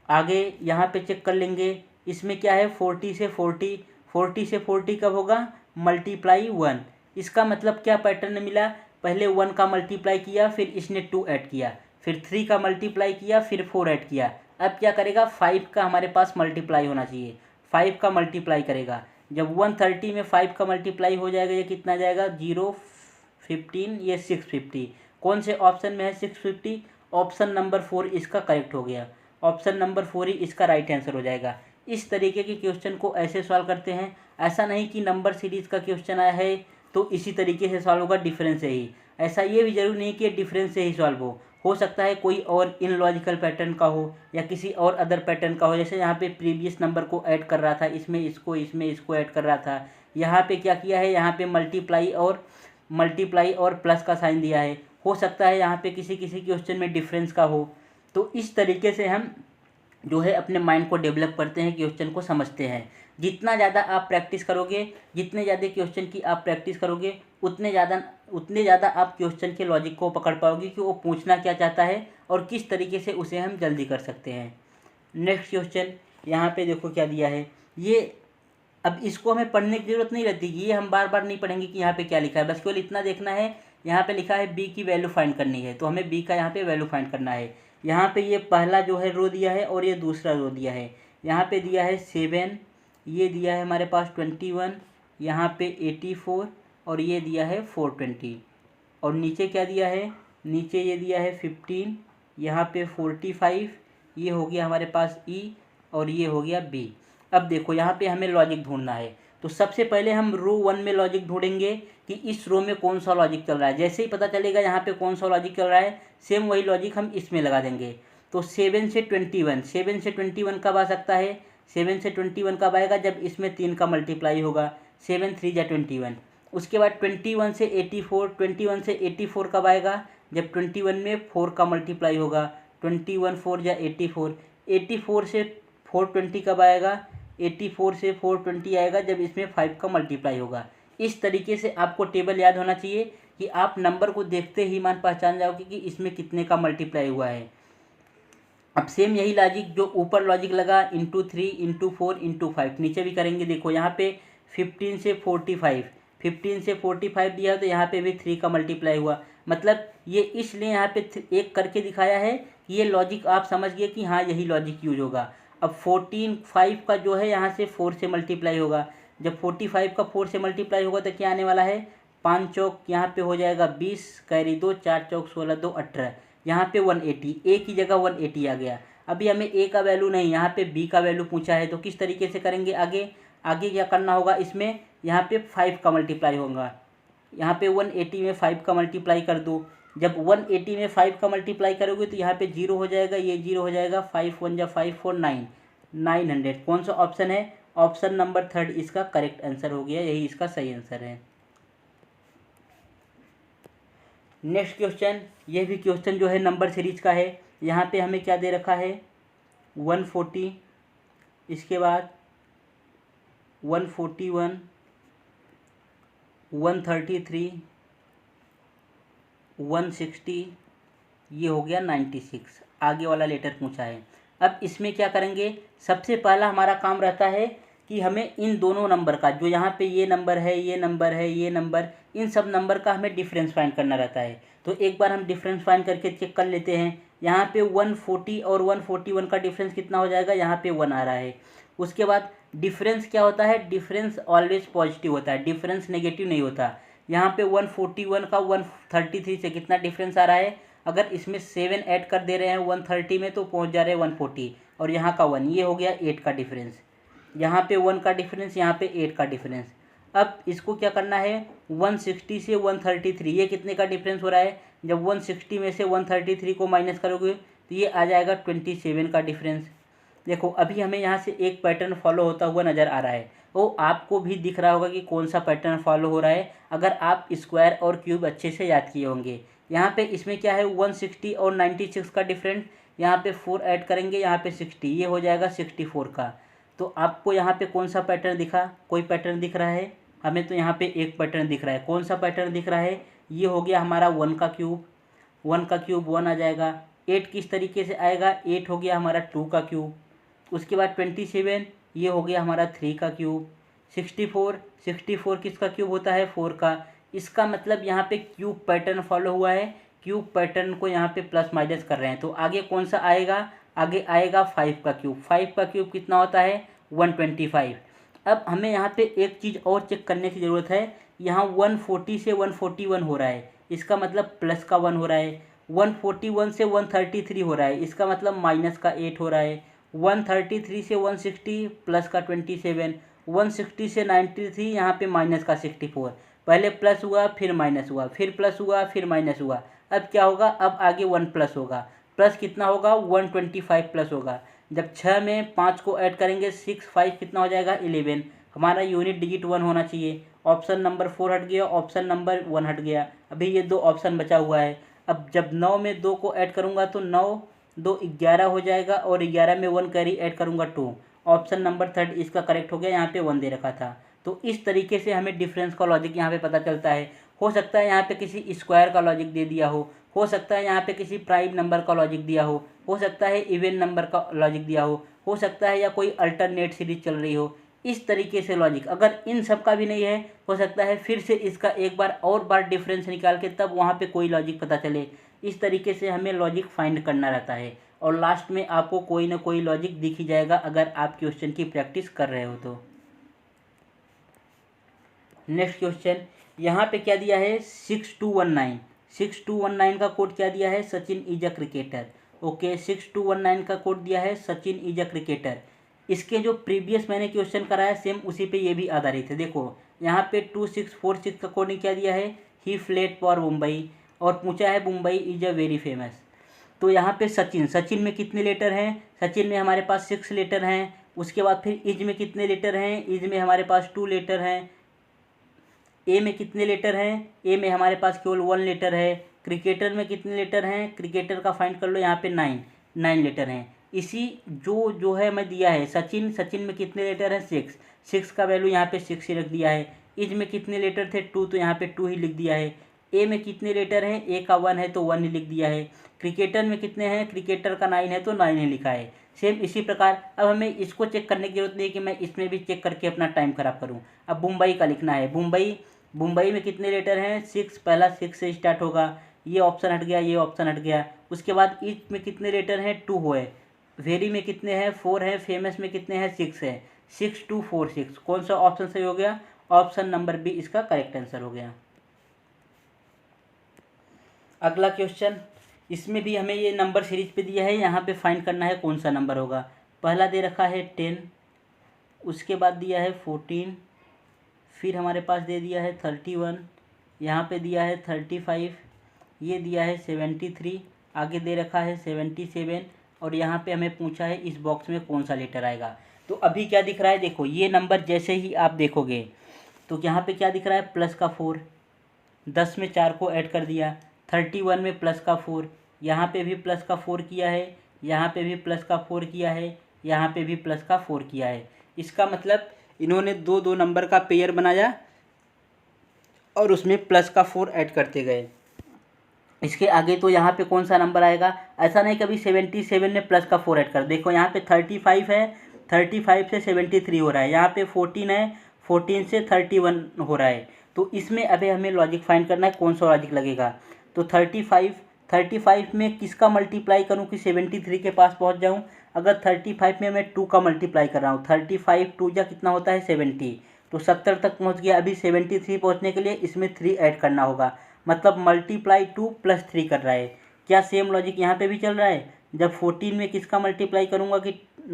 आगे यहाँ पे चेक कर लेंगे, इसमें क्या है 40 से 40 कब होगा, मल्टीप्लाई 1। इसका मतलब क्या पैटर्न मिला, पहले 1 का मल्टीप्लाई किया फिर इसने 2 ऐड किया, फिर 3 का मल्टीप्लाई किया फिर 4 ऐड किया। अब क्या करेगा, 5 का हमारे पास मल्टीप्लाई होना चाहिए, 5 का मल्टीप्लाई करेगा। जब 130 में 5 का मल्टीप्लाई हो जाएगा, ये कितना जाएगा 0 15, ये 650। कौन से ऑप्शन में है 650, ऑप्शन नंबर 4 इसका करेक्ट हो गया, ऑप्शन नंबर 4 ही इसका राइट आंसर हो जाएगा। इस तरीके के क्वेश्चन को ऐसे सॉल्व करते हैं। ऐसा नहीं कि नंबर सीरीज़ का क्वेश्चन आया है तो इसी तरीके से सॉल्व होगा डिफरेंस से ही, ऐसा ये भी जरूरी नहीं कि डिफरेंस से ही सॉल्व हो सकता है कोई और इनलॉजिकल पैटर्न का हो या किसी और अदर पैटर्न का हो। जैसे यहाँ पे प्रीवियस नंबर को ऐड कर रहा था, इसमें इसको ऐड कर रहा था, यहाँ पे क्या किया है, यहाँ पे मल्टीप्लाई और प्लस का साइन दिया है। हो सकता है यहाँ पे किसी क्वेश्चन में डिफरेंस का हो। तो इस तरीके से हम जो है अपने माइंड को डेवलप करते हैं, क्वेश्चन को समझते हैं। जितना ज़्यादा आप प्रैक्टिस करोगे, जितने ज़्यादा क्वेश्चन की आप प्रैक्टिस करोगे, उतने ज़्यादा आप क्वेश्चन के लॉजिक को पकड़ पाओगे कि वो पूछना क्या चाहता है और किस तरीके से उसे हम जल्दी कर सकते हैं। नेक्स्ट क्वेश्चन यहाँ पे देखो क्या दिया है, ये अब इसको हमें पढ़ने की ज़रूरत नहीं रहती कि ये हम बार बार नहीं पढ़ेंगे कि यहाँ पे क्या लिखा है, बस केवल इतना देखना है। यहाँ पे लिखा है बी की वैल्यू फाइंड करनी है, तो हमें बी का यहाँ पे वैल्यू फाइंड करना है। यहाँ पे ये पहला जो है रो दिया है और ये दूसरा रो दिया है। यहाँ पे दिया है 7, ये दिया है हमारे पास 21, यहाँ पे 84 और ये दिया है 420। और नीचे क्या दिया है, नीचे ये दिया है 15, यहाँ पे 45, ये हो गया हमारे पास E और ये हो गया B। अब देखो यहाँ पे हमें लॉजिक ढूंढना है, तो सबसे पहले हम रो 1 में लॉजिक ढूंढेंगे कि इस रो में कौन सा लॉजिक चल रहा है। जैसे ही पता चलेगा यहाँ पे कौन सा लॉजिक चल रहा है, सेम वही लॉजिक हम इसमें लगा देंगे। तो 7 से 21, 7 से 21 कब आ सकता है, 7 से 21 कब आएगा, जब इसमें 3 का मल्टीप्लाई होगा, 7 3 जा 21। उसके बाद 21 से 84, 21 से 84 कब आएगा, जब 21 में 4 का मल्टीप्लाई होगा, 21 4 जा 84, 84 से 420 कब आएगा, 84 से 420 आएगा जब इसमें 5 का मल्टीप्लाई होगा। इस तरीके से आपको टेबल याद होना चाहिए कि आप नंबर को देखते ही मान पहचान जाओगे कि इसमें कितने का मल्टीप्लाई हुआ है। अब सेम यही लॉजिक जो ऊपर लॉजिक लगा इंटू 3 इंटू 4 इंटू 5 नीचे भी करेंगे। देखो यहाँ पे 15 से 45, 15 से 45 दिया है तो यहाँ पे भी 3 का मल्टीप्लाई हुआ। मतलब ये इसलिए यहाँ पे एक करके दिखाया है कि ये लॉजिक आप समझ गए कि हाँ यही लॉजिक यूज होगा। अब 14 5 का जो है यहाँ से 4 से मल्टीप्लाई होगा। जब 45 का 4 से मल्टीप्लाई होगा तो क्या आने वाला है, 5 चौक यहाँ पे हो जाएगा 20, कैरी 2, 4 चौक 16, 2 18, यहाँ पे 180, ए की जगह 180 आ गया। अभी हमें ए का वैल्यू नहीं, यहाँ पे बी का वैल्यू पूछा है, तो किस तरीके से करेंगे आगे, आगे क्या करना होगा, इसमें यहाँ पे 5 का मल्टीप्लाई होगा। यहाँ पे 180 में 5 का मल्टीप्लाई कर दो। जब 180 में 5 का मल्टीप्लाई करोगे तो यहाँ पे 0 हो जाएगा, ये 0 हो जाएगा, 5 1 जा 5 4 9, 900। कौन सा ऑप्शन है, ऑप्शन नंबर 3 इसका करेक्ट आंसर हो गया, यही इसका सही आंसर है। नेक्स्ट क्वेश्चन, ये भी क्वेश्चन जो है नंबर सीरीज का है। यहाँ पे हमें क्या दे रखा है, 140, इसके बाद 141, 133, 160, ये हो गया 96, आगे वाला लेटर पूछा है। अब इसमें क्या करेंगे, सबसे पहला हमारा काम रहता है कि हमें इन दोनों नंबर का, जो यहाँ पे ये नंबर है, ये नंबर है, ये नंबर, इन सब नंबर का हमें डिफरेंस फाइंड करना रहता है। तो एक बार हम डिफरेंस फाइंड करके चेक कर लेते हैं। यहाँ पे 140 और 141 का डिफरेंस कितना हो जाएगा, यहाँ पे 1 आ रहा है। उसके बाद डिफरेंस क्या होता है, डिफरेंस ऑलवेज पॉजिटिव होता है, डिफरेंस नेगेटिव नहीं होता। यहाँ पे 141 का 133 से कितना डिफरेंस आ रहा है, अगर इसमें 7 ऐड कर दे रहे हैं 130 में तो पहुँच जा रहे हैं 140, और यहाँ का 1, ये हो गया 8 का डिफरेंस। यहाँ पे 1 का डिफरेंस, यहाँ पे 8 का डिफरेंस। अब इसको क्या करना है, 160 से 133, ये कितने का डिफरेंस हो रहा है, जब 160 में से 133 को माइनस करोगे तो ये आ जाएगा 27 का डिफरेंस। देखो अभी हमें यहाँ से एक पैटर्न फॉलो होता हुआ नज़र आ रहा है, वो आपको भी दिख रहा होगा कि कौन सा पैटर्न फॉलो हो रहा है, अगर आप स्क्वायर और क्यूब अच्छे से याद किए होंगे। यहाँ पे इसमें क्या है, 160 और 96 का डिफरेंस, यहाँ पे 4 ऐड करेंगे, यहाँ पे 60, ये हो जाएगा 64 का। तो आपको यहाँ पे कौन सा पैटर्न दिखा, कोई पैटर्न दिख रहा है, हमें तो यहाँ पे एक पैटर्न दिख रहा है। कौन सा पैटर्न दिख रहा है, ये हो गया हमारा 1 का क्यूब, 1 का क्यूब 1 आ जाएगा। 8 किस तरीके से आएगा, 8 हो गया हमारा 2 का क्यूब। उसके बाद 27, ये हो गया हमारा 3 का क्यूब। 64 किसका क्यूब होता है, 4 का। इसका मतलब यहाँ पे क्यूब पैटर्न फॉलो हुआ है, क्यूब पैटर्न को यहाँ पे प्लस माइनस कर रहे हैं। तो आगे कौन सा आएगा, आगे आएगा 5 का क्यूब। 5 का क्यूब कितना होता है, 125। अब हमें यहाँ पे एक चीज़ और चेक करने की ज़रूरत है, यहाँ 140 से 141 हो रहा है, इसका मतलब प्लस का 1 हो रहा है। 141 से 133 हो रहा है, इसका मतलब माइनस का 8 हो रहा है। 133 से 160 प्लस का 27, 160 से 93 यहाँ पे माइनस का 64। पहले प्लस हुआ फिर माइनस हुआ, फिर प्लस हुआ फिर माइनस हुआ। अब क्या होगा, अब आगे 1 प्लस होगा, प्लस कितना होगा, 125 प्लस होगा। जब 6 में 5 को ऐड करेंगे 6 5 कितना हो जाएगा, 11। हमारा यूनिट डिजिट 1 होना चाहिए। ऑप्शन नंबर 4 हट गया, ऑप्शन नंबर 1 हट गया, अभी ये 2 ऑप्शन बचा हुआ है। अब जब 9 में 2 को ऐड करूँगा तो 9 2 11 हो जाएगा, और 11 में 1 कैरी ऐड करूँगा 2। ऑप्शन नंबर 3 इसका करेक्ट हो गया, यहाँ पे 1 दे रखा था। तो इस तरीके से हमें डिफरेंस का लॉजिक यहाँ पे पता चलता है। हो सकता है यहाँ पे किसी स्क्वायर का लॉजिक दे दिया हो सकता है यहाँ पे किसी प्राइम नंबर का लॉजिक दिया हो सकता है इवन नंबर का लॉजिक दिया हो सकता है या कोई अल्टरनेट सीरीज चल रही हो। इस तरीके से लॉजिक, अगर इन सब का भी नहीं है, हो सकता है फिर से इसका एक बार और बार डिफरेंस निकाल के तब वहाँ पे कोई लॉजिक पता चले। इस तरीके से हमें लॉजिक फाइंड करना रहता है और लास्ट में आपको कोई ना कोई लॉजिक दिख ही जाएगा अगर आप क्वेश्चन की प्रैक्टिस कर रहे हो तो। नेक्स्ट क्वेश्चन, यहाँ पे क्या दिया है 6219 का कोड क्या दिया है, Sachin is a cricketer. Okay, 6219 का कोड दिया है सचिन इज अ क्रिकेटर। इसके जो प्रीवियस मैंने क्वेश्चन कराया सेम उसी पे ये भी आधारित है। देखो यहाँ पे 2646 का कोड क्या दिया है, ही फ्लेट फॉर मुंबई, और पूछा है Mumbai is a very famous. तो यहाँ पे सचिन में कितने लेटर हैं, सचिन में हमारे पास 6 लेटर हैं। उसके बाद फिर इज में कितने लेटर हैं, इज में हमारे पास 2 लेटर हैं। ए में कितने लेटर हैं, ए में हमारे पास केवल 1 लेटर है। क्रिकेटर में कितने लेटर हैं, क्रिकेटर का फाइंड कर लो, यहाँ पे 9 लेटर हैं। इसी जो है मैं दिया है सचिन में कितने लेटर हैं, 6 का वैल्यू यहाँ पे 6 ही रख दिया है। इज में कितने लेटर थे, 2, तो यहाँ पे 2 ही लिख दिया है। ए में कितने लेटर हैं, ए का 1 है तो 1 ही लिख दिया है। क्रिकेटर में कितने हैं, क्रिकेटर का 9 है तो 9 ही लिखा है। सेम इसी प्रकार अब हमें इसको चेक करने की जरूरत नहीं है कि मैं इसमें भी चेक करके अपना टाइम खराब करूँ। अब मुंबई का लिखना है, मुंबई में कितने लेटर हैं, 6, पहला 6 से स्टार्ट होगा, ये ऑप्शन हट गया, ये ऑप्शन हट गया। उसके बाद ईच में कितने लेटर हैं, 2 है। वेरी में कितने हैं, 4 है। फेमस में कितने हैं, 6 है। 6246 कौन सा ऑप्शन सही हो गया, ऑप्शन नंबर बी इसका करेक्ट आंसर हो गया। अगला क्वेश्चन, इसमें भी हमें ये नंबर सीरीज पे दिया है, यहाँ पे फाइंड करना है कौन सा नंबर होगा। पहला दे रखा है 10, उसके बाद दिया है 14, फिर हमारे पास दे दिया है 31, यहाँ पे दिया है 35, ये दिया है 73, आगे दे रखा है 77, और यहाँ पे हमें पूछा है इस बॉक्स में कौन सा लेटर आएगा। तो अभी क्या दिख रहा है, देखो ये नंबर जैसे ही आप देखोगे तो यहाँ पे क्या दिख रहा है, प्लस का 4, 10 में 4 को ऐड कर दिया। 31 में प्लस का 4, यहाँ पे भी प्लस का 4 किया है, यहाँ पे भी प्लस का 4 किया है, यहाँ पे भी प्लस का 4 किया है। इसका मतलब इन्होंने दो नंबर का पेयर बनाया और उसमें प्लस का 4 ऐड करते गए। इसके आगे तो यहाँ पे कौन सा नंबर आएगा, ऐसा नहीं कभी 77 में प्लस का 4 ऐड कर, देखो यहाँ पे 35 है, 35 से 73 हो रहा है, यहाँ पे 14 है, 14 से 31 हो रहा है। तो इसमें अभी हमें लॉजिक फाइंड करना है कौन सा लॉजिक लगेगा। तो 35 में किसका मल्टीप्लाई करूँ कि 73 के पास पहुँच जाऊँ। अगर 35 में मैं 2 का मल्टीप्लाई कर रहा हूँ, 35 2 या कितना होता है 70, तो 70 तक पहुँच गया। अभी 73 पहुँचने के लिए इसमें 3 ऐड करना होगा, मतलब मल्टीप्लाई 2 + 3 कर रहा है। क्या सेम लॉजिक यहाँ पे भी चल रहा है, जब 14 में किसका मल्टीप्लाई करूँगा कि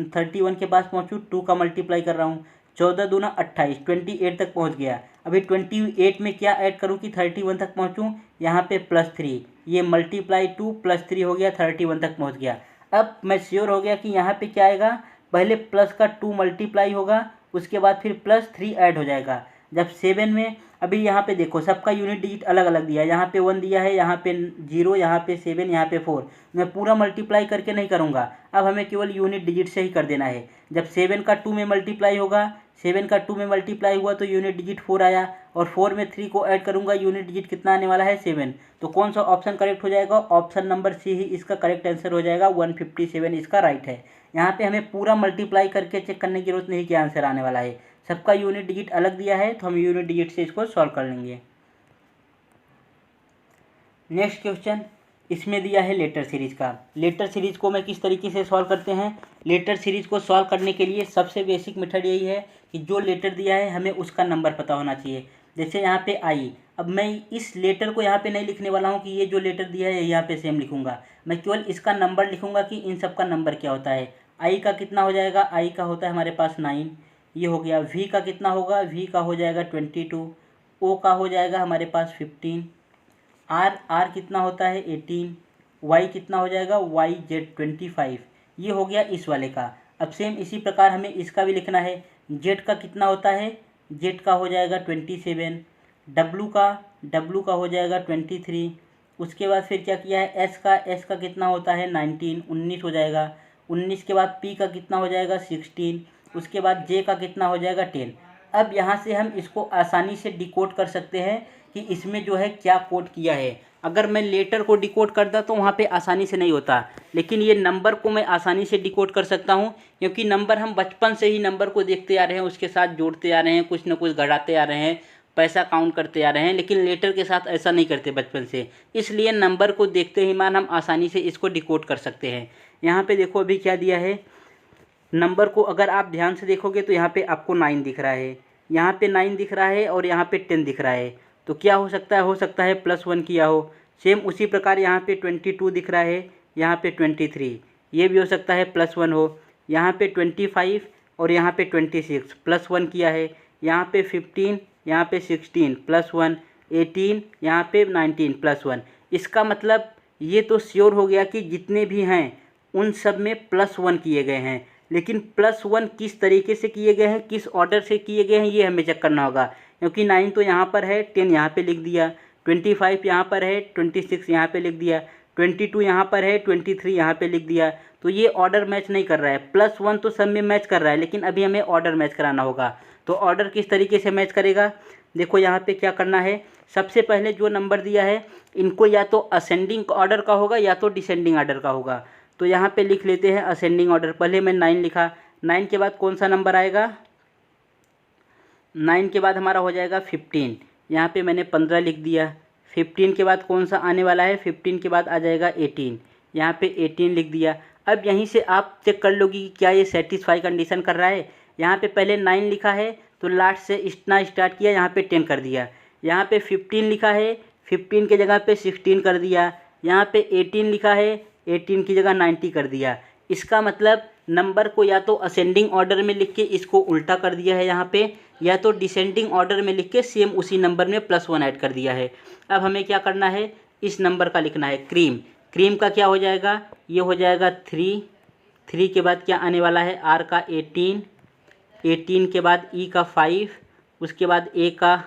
31 के पास पहुँचूँ, 2 का मल्टीप्लाई कर रहा हूँ, 14 दूना 28, 28 तक पहुँच गया। अभी 28 में क्या ऐड करूँ कि 31 तक पहुँचूँ, यहाँ पे +3, ये मल्टीप्लाई 2 + 3 हो गया, 31 तक पहुँच गया। अब मैं श्योर हो गया कि यहाँ पे क्या आएगा, पहले प्लस का 2 मल्टीप्लाई होगा, उसके बाद फिर +3 ऐड हो जाएगा। जब 7 में, अभी यहाँ पे देखो सबका यूनिट डिजिट अलग अलग दिया है, यहाँ पे 1 दिया है, यहाँ पे 0, यहाँ पे 7, यहाँ पे 4। मैं पूरा मल्टीप्लाई करके नहीं करूँगा, अब हमें केवल यूनिट डिजिट से ही कर देना है। जब 7 का 2 में मल्टीप्लाई होगा, 7 का 2 में मल्टीप्लाई हुआ तो यूनिट डिजिट 4 आया, और 4 में 3 को ऐड करूँगा, यूनिट डिजिट कितना आने वाला है 7। तो कौन सा ऑप्शन करेक्ट हो जाएगा, ऑप्शन नंबर सी ही इसका करेक्ट आंसर हो जाएगा, 157 इसका राइट है। यहाँ पे हमें पूरा मल्टीप्लाई करके चेक करने की जरूरत नहीं कि आंसर आने वाला है, सबका यूनिट डिजिट अलग दिया है तो हम यूनिट डिजिट से इसको सॉल्व कर लेंगे। नेक्स्ट क्वेश्चन, इसमें दिया है लेटर सीरीज का। लेटर सीरीज को मैं किस तरीके से सॉल्व करते हैं, लेटर सीरीज को सॉल्व करने के लिए सबसे बेसिक मेथड यही है कि जो लेटर दिया है हमें उसका नंबर पता होना चाहिए। जैसे यहाँ पे आई, अब मैं इस लेटर को यहाँ पे नहीं लिखने वाला हूँ कि ये जो लेटर दिया है यहाँ पे सेम लिखूंगा, मैं केवल इसका नंबर लिखूंगा कि इन सब का नंबर क्या होता है। आई का कितना हो जाएगा, आई का होता है हमारे पास 9, ये हो गया। वी का कितना होगा, वी का हो जाएगा 22, ओ का हो जाएगा हमारे पास 15, आर कितना होता है 18, वाई कितना हो जाएगा, वाई जेड 25, ये हो गया इस वाले का। अब सेम इसी प्रकार हमें इसका भी लिखना है। जेड का कितना होता है, जेड का हो जाएगा 27, डब्लू का हो जाएगा 23, उसके बाद फिर क्या किया है, एस का कितना होता है 19 हो जाएगा। 19 के बाद पी का कितना हो जाएगा 16, उसके बाद जे का कितना हो जाएगा 10। अब यहाँ से हम इसको आसानी से डिकोड कर सकते हैं कि इसमें जो है क्या कोड किया है। अगर मैं लेटर को डिकोड करता तो वहाँ पे आसानी से नहीं होता, लेकिन ये नंबर को मैं आसानी से डिकोड कर सकता हूँ, क्योंकि नंबर हम बचपन से ही नंबर को देखते आ रहे हैं, उसके साथ जोड़ते आ रहे हैं, कुछ ना कुछ घटाते आ रहे हैं। पैसा काउंट करते आ रहे हैं, लेकिन लेटर के साथ ऐसा नहीं करते बचपन से, इसलिए नंबर को देखते ही मान हम आसानी से इसको डिकोड कर सकते हैं। यहाँ पे देखो अभी क्या दिया है, नंबर को अगर आप ध्यान से देखोगे तो यहाँ पे आपको 9 दिख रहा है, यहाँ पे 9 दिख रहा है और यहाँ पे 10 दिख रहा है। तो क्या हो सकता है +1 किया हो। सेम उसी प्रकार यहाँ पे 22 दिख रहा है, यहाँ पे 23, ये भी हो सकता है +1 हो। यहाँ पे 25 और यहाँ पे 26 +1 किया है। यहाँ पे 15, यहाँ पे 16 +1, 18, यहाँ पे 19 +1। इसका मतलब ये तो श्योर हो गया कि जितने भी हैं उन सब में +1 किए गए हैं, लेकिन +1 किस तरीके से किए गए हैं, किस ऑर्डर से किए गए हैं, ये हमें चेक करना होगा। क्योंकि 9 तो यहाँ पर है, 10 यहाँ पे लिख दिया, 25 यहाँ पर है, 26 यहाँ पे लिख दिया, 22 यहाँ पर है, 23 यहाँ पे लिख दिया। तो ये ऑर्डर मैच नहीं कर रहा है। +1 तो सब में मैच कर रहा है, लेकिन अभी हमें ऑर्डर मैच कराना होगा। तो ऑर्डर किस तरीके से मैच करेगा, देखो यहाँ पे क्या करना है। सबसे पहले जो नंबर दिया है इनको या तो असेंडिंग ऑर्डर का होगा या तो डिसेंडिंग ऑर्डर का होगा। तो यहाँ पे लिख लेते हैं असेंडिंग ऑर्डर। पहले मैं 9 लिखा, 9 के बाद कौन सा नंबर आएगा, 9 के बाद हमारा हो जाएगा 15। यहाँ पे मैंने 15 लिख दिया। 15 के बाद कौन सा आने वाला है, 15 के बाद आ जाएगा 18, यहाँ पे 18 लिख दिया। अब यहीं से आप चेक कर लोगे कि क्या ये सेटिस्फाई कंडीशन कर रहा है। यहाँ पे पहले 9 लिखा है तो लास्ट से इतना स्टार्ट किया, यहाँ पे 10 कर दिया। यहाँ पे 15 लिखा है, 15 की जगह पे 16 कर दिया। यहाँ पे 18 लिखा है, 18 की जगह 90 कर दिया। इसका मतलब नंबर को या तो असेंडिंग ऑर्डर में लिख के इसको उल्टा कर दिया है यहाँ पे, या तो डिसेंडिंग ऑर्डर में लिख के सेम उसी नंबर में +1 ऐड कर दिया है। अब हमें क्या करना है, इस नंबर का लिखना है क्रीम। क्रीम का क्या हो जाएगा, ये हो जाएगा 3 के बाद क्या आने वाला है, आर का 18 के बाद ई का 5, उसके बाद ए का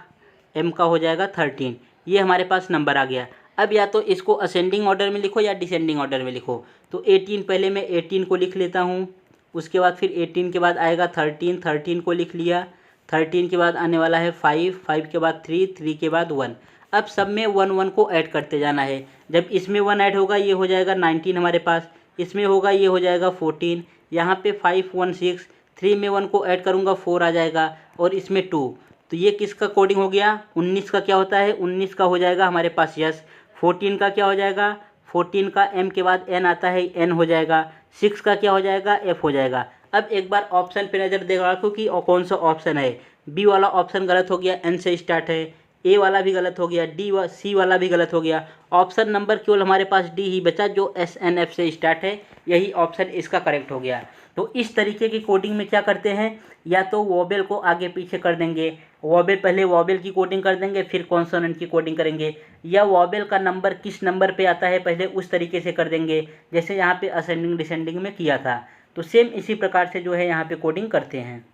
एम का हो जाएगा 13। ये हमारे पास नंबर आ गया। अब या तो इसको असेंडिंग ऑर्डर में लिखो या डिसेंडिंग ऑर्डर में लिखो। तो 18 पहले मैं 18 को लिख लेता हूँ, उसके बाद फिर 18 के बाद आएगा 13 को लिख लिया। 13 के बाद आने वाला है 5 के बाद 3 के बाद 1। अब सब में 1 को ऐड करते जाना है। जब इसमें 1 ऐड होगा ये हो जाएगा 19 हमारे पास, इसमें होगा ये हो जाएगा 14, यहाँ पे 5 1 6, 3 में 1 को ऐड करूँगा 4 आ जाएगा, और इसमें 2। तो ये किसका कोडिंग हो गया, 19 का क्या होता है, 19 का हो जाएगा हमारे पास यस। 14 का क्या हो जाएगा, 14 का एम के बाद एन आता है, एन हो जाएगा। 6 का क्या हो जाएगा, एफ हो जाएगा। अब एक बार ऑप्शन पे नज़र देगा कि कौन सा ऑप्शन है। बी वाला ऑप्शन गलत हो गया, एन से स्टार्ट है। ए वाला भी गलत हो गया, सी वाला भी गलत हो गया। ऑप्शन नंबर केवल हमारे पास डी ही बचा जो SNF से स्टार्ट है, यही ऑप्शन इसका करेक्ट हो गया। तो इस तरीके की कोडिंग में क्या करते हैं, या तो वोबेल को आगे पीछे कर देंगे, पहले वोबेल की कोडिंग कर देंगे फिर कॉन्सोनेंट की कोडिंग करेंगे, या वोबेल का नंबर किस नंबर पे आता है पहले उस तरीके से कर देंगे, जैसे यहाँ पे असेंडिंग डिसेंडिंग में किया था। तो सेम इसी प्रकार से जो है यहाँ पे कोडिंग करते हैं।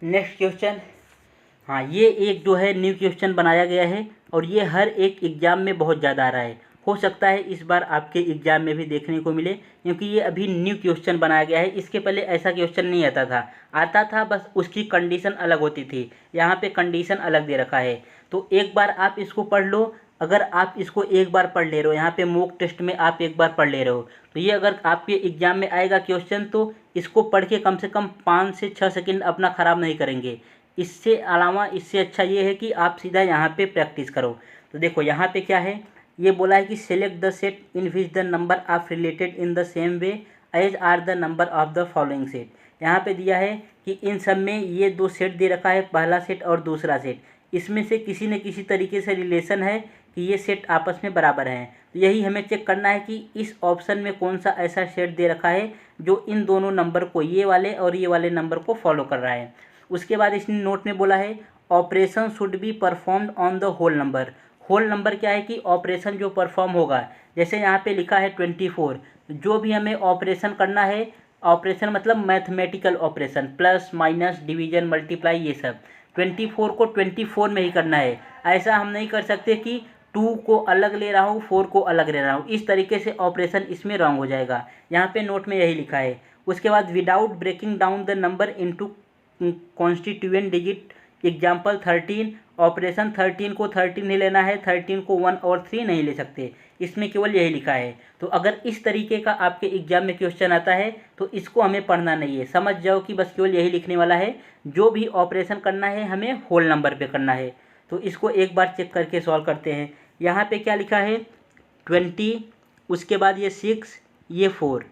नेक्स्ट क्वेश्चन, हाँ ये एक जो है न्यू क्वेश्चन बनाया गया है और ये हर एक एग्ज़ाम में बहुत ज़्यादा आ रहा है। हो सकता है इस बार आपके एग्ज़ाम में भी देखने को मिले, क्योंकि ये अभी न्यू क्वेश्चन बनाया गया है। इसके पहले ऐसा क्वेश्चन नहीं आता था, बस उसकी कंडीशन अलग होती थी। यहाँ पे कंडीशन अलग दे रखा है। तो एक बार आप इसको पढ़ लो। अगर आप इसको एक बार पढ़ ले रहे हो, यहाँ पे मॉक टेस्ट में आप एक बार पढ़ ले रहे हो, तो ये अगर आपके एग्ज़ाम में आएगा क्वेश्चन तो इसको पढ़ के कम से कम 5 से 6 सेकंड अपना ख़राब नहीं करेंगे। इससे अलावा इससे अच्छा ये है कि आप सीधा यहाँ पे प्रैक्टिस करो। तो देखो यहाँ पे क्या है, ये बोला है कि select the set in which the number of related in the same way as are the number of the following set. यहाँ पे दिया है कि इन सब में ये 2 सेट दे रखा है, पहला सेट और दूसरा सेट, इसमें से किसी न किसी तरीके से रिलेशन है कि ये सेट आपस में बराबर हैं। तो यही हमें चेक करना है कि इस ऑप्शन में कौन सा ऐसा सेट दे रखा है जो इन दोनों नंबर को, ये वाले और ये वाले नंबर को फॉलो कर रहा है। उसके बाद इसने नोट में बोला है operation should be performed on the whole number. Whole number क्या है कि ऑपरेशन जो परफॉर्म होगा, जैसे यहाँ पे लिखा है 24, जो भी हमें ऑपरेशन करना है, ऑपरेशन मतलब mathematical operation, plus minus division multiply, ये सब 24 को 24 में ही करना है। ऐसा हम नहीं कर सकते कि 2 को अलग ले रहा हूँ 4 को अलग ले रहा हूँ, इस तरीके से ऑपरेशन इसमें रॉन्ग हो जाएगा। यहाँ पे नोट में यही लिखा है। उसके बाद without breaking down the number into constituent digit, example 13 operation 13 को 13 ही लेना है, 13 को 1 और 3 नहीं ले सकते, इसमें केवल यही लिखा है। तो अगर इस तरीके का आपके एग्जाम में क्वेश्चन आता है तो इसको हमें पढ़ना नहीं है, समझ जाओ कि बस केवल यही लिखने वाला है, जो भी ऑपरेशन करना है हमें होल नंबर पे करना है। तो इसको एक बार चेक करके सॉल्व करते हैं। यहाँ पे क्या लिखा है 20, उसके बाद ये 6, ये 4।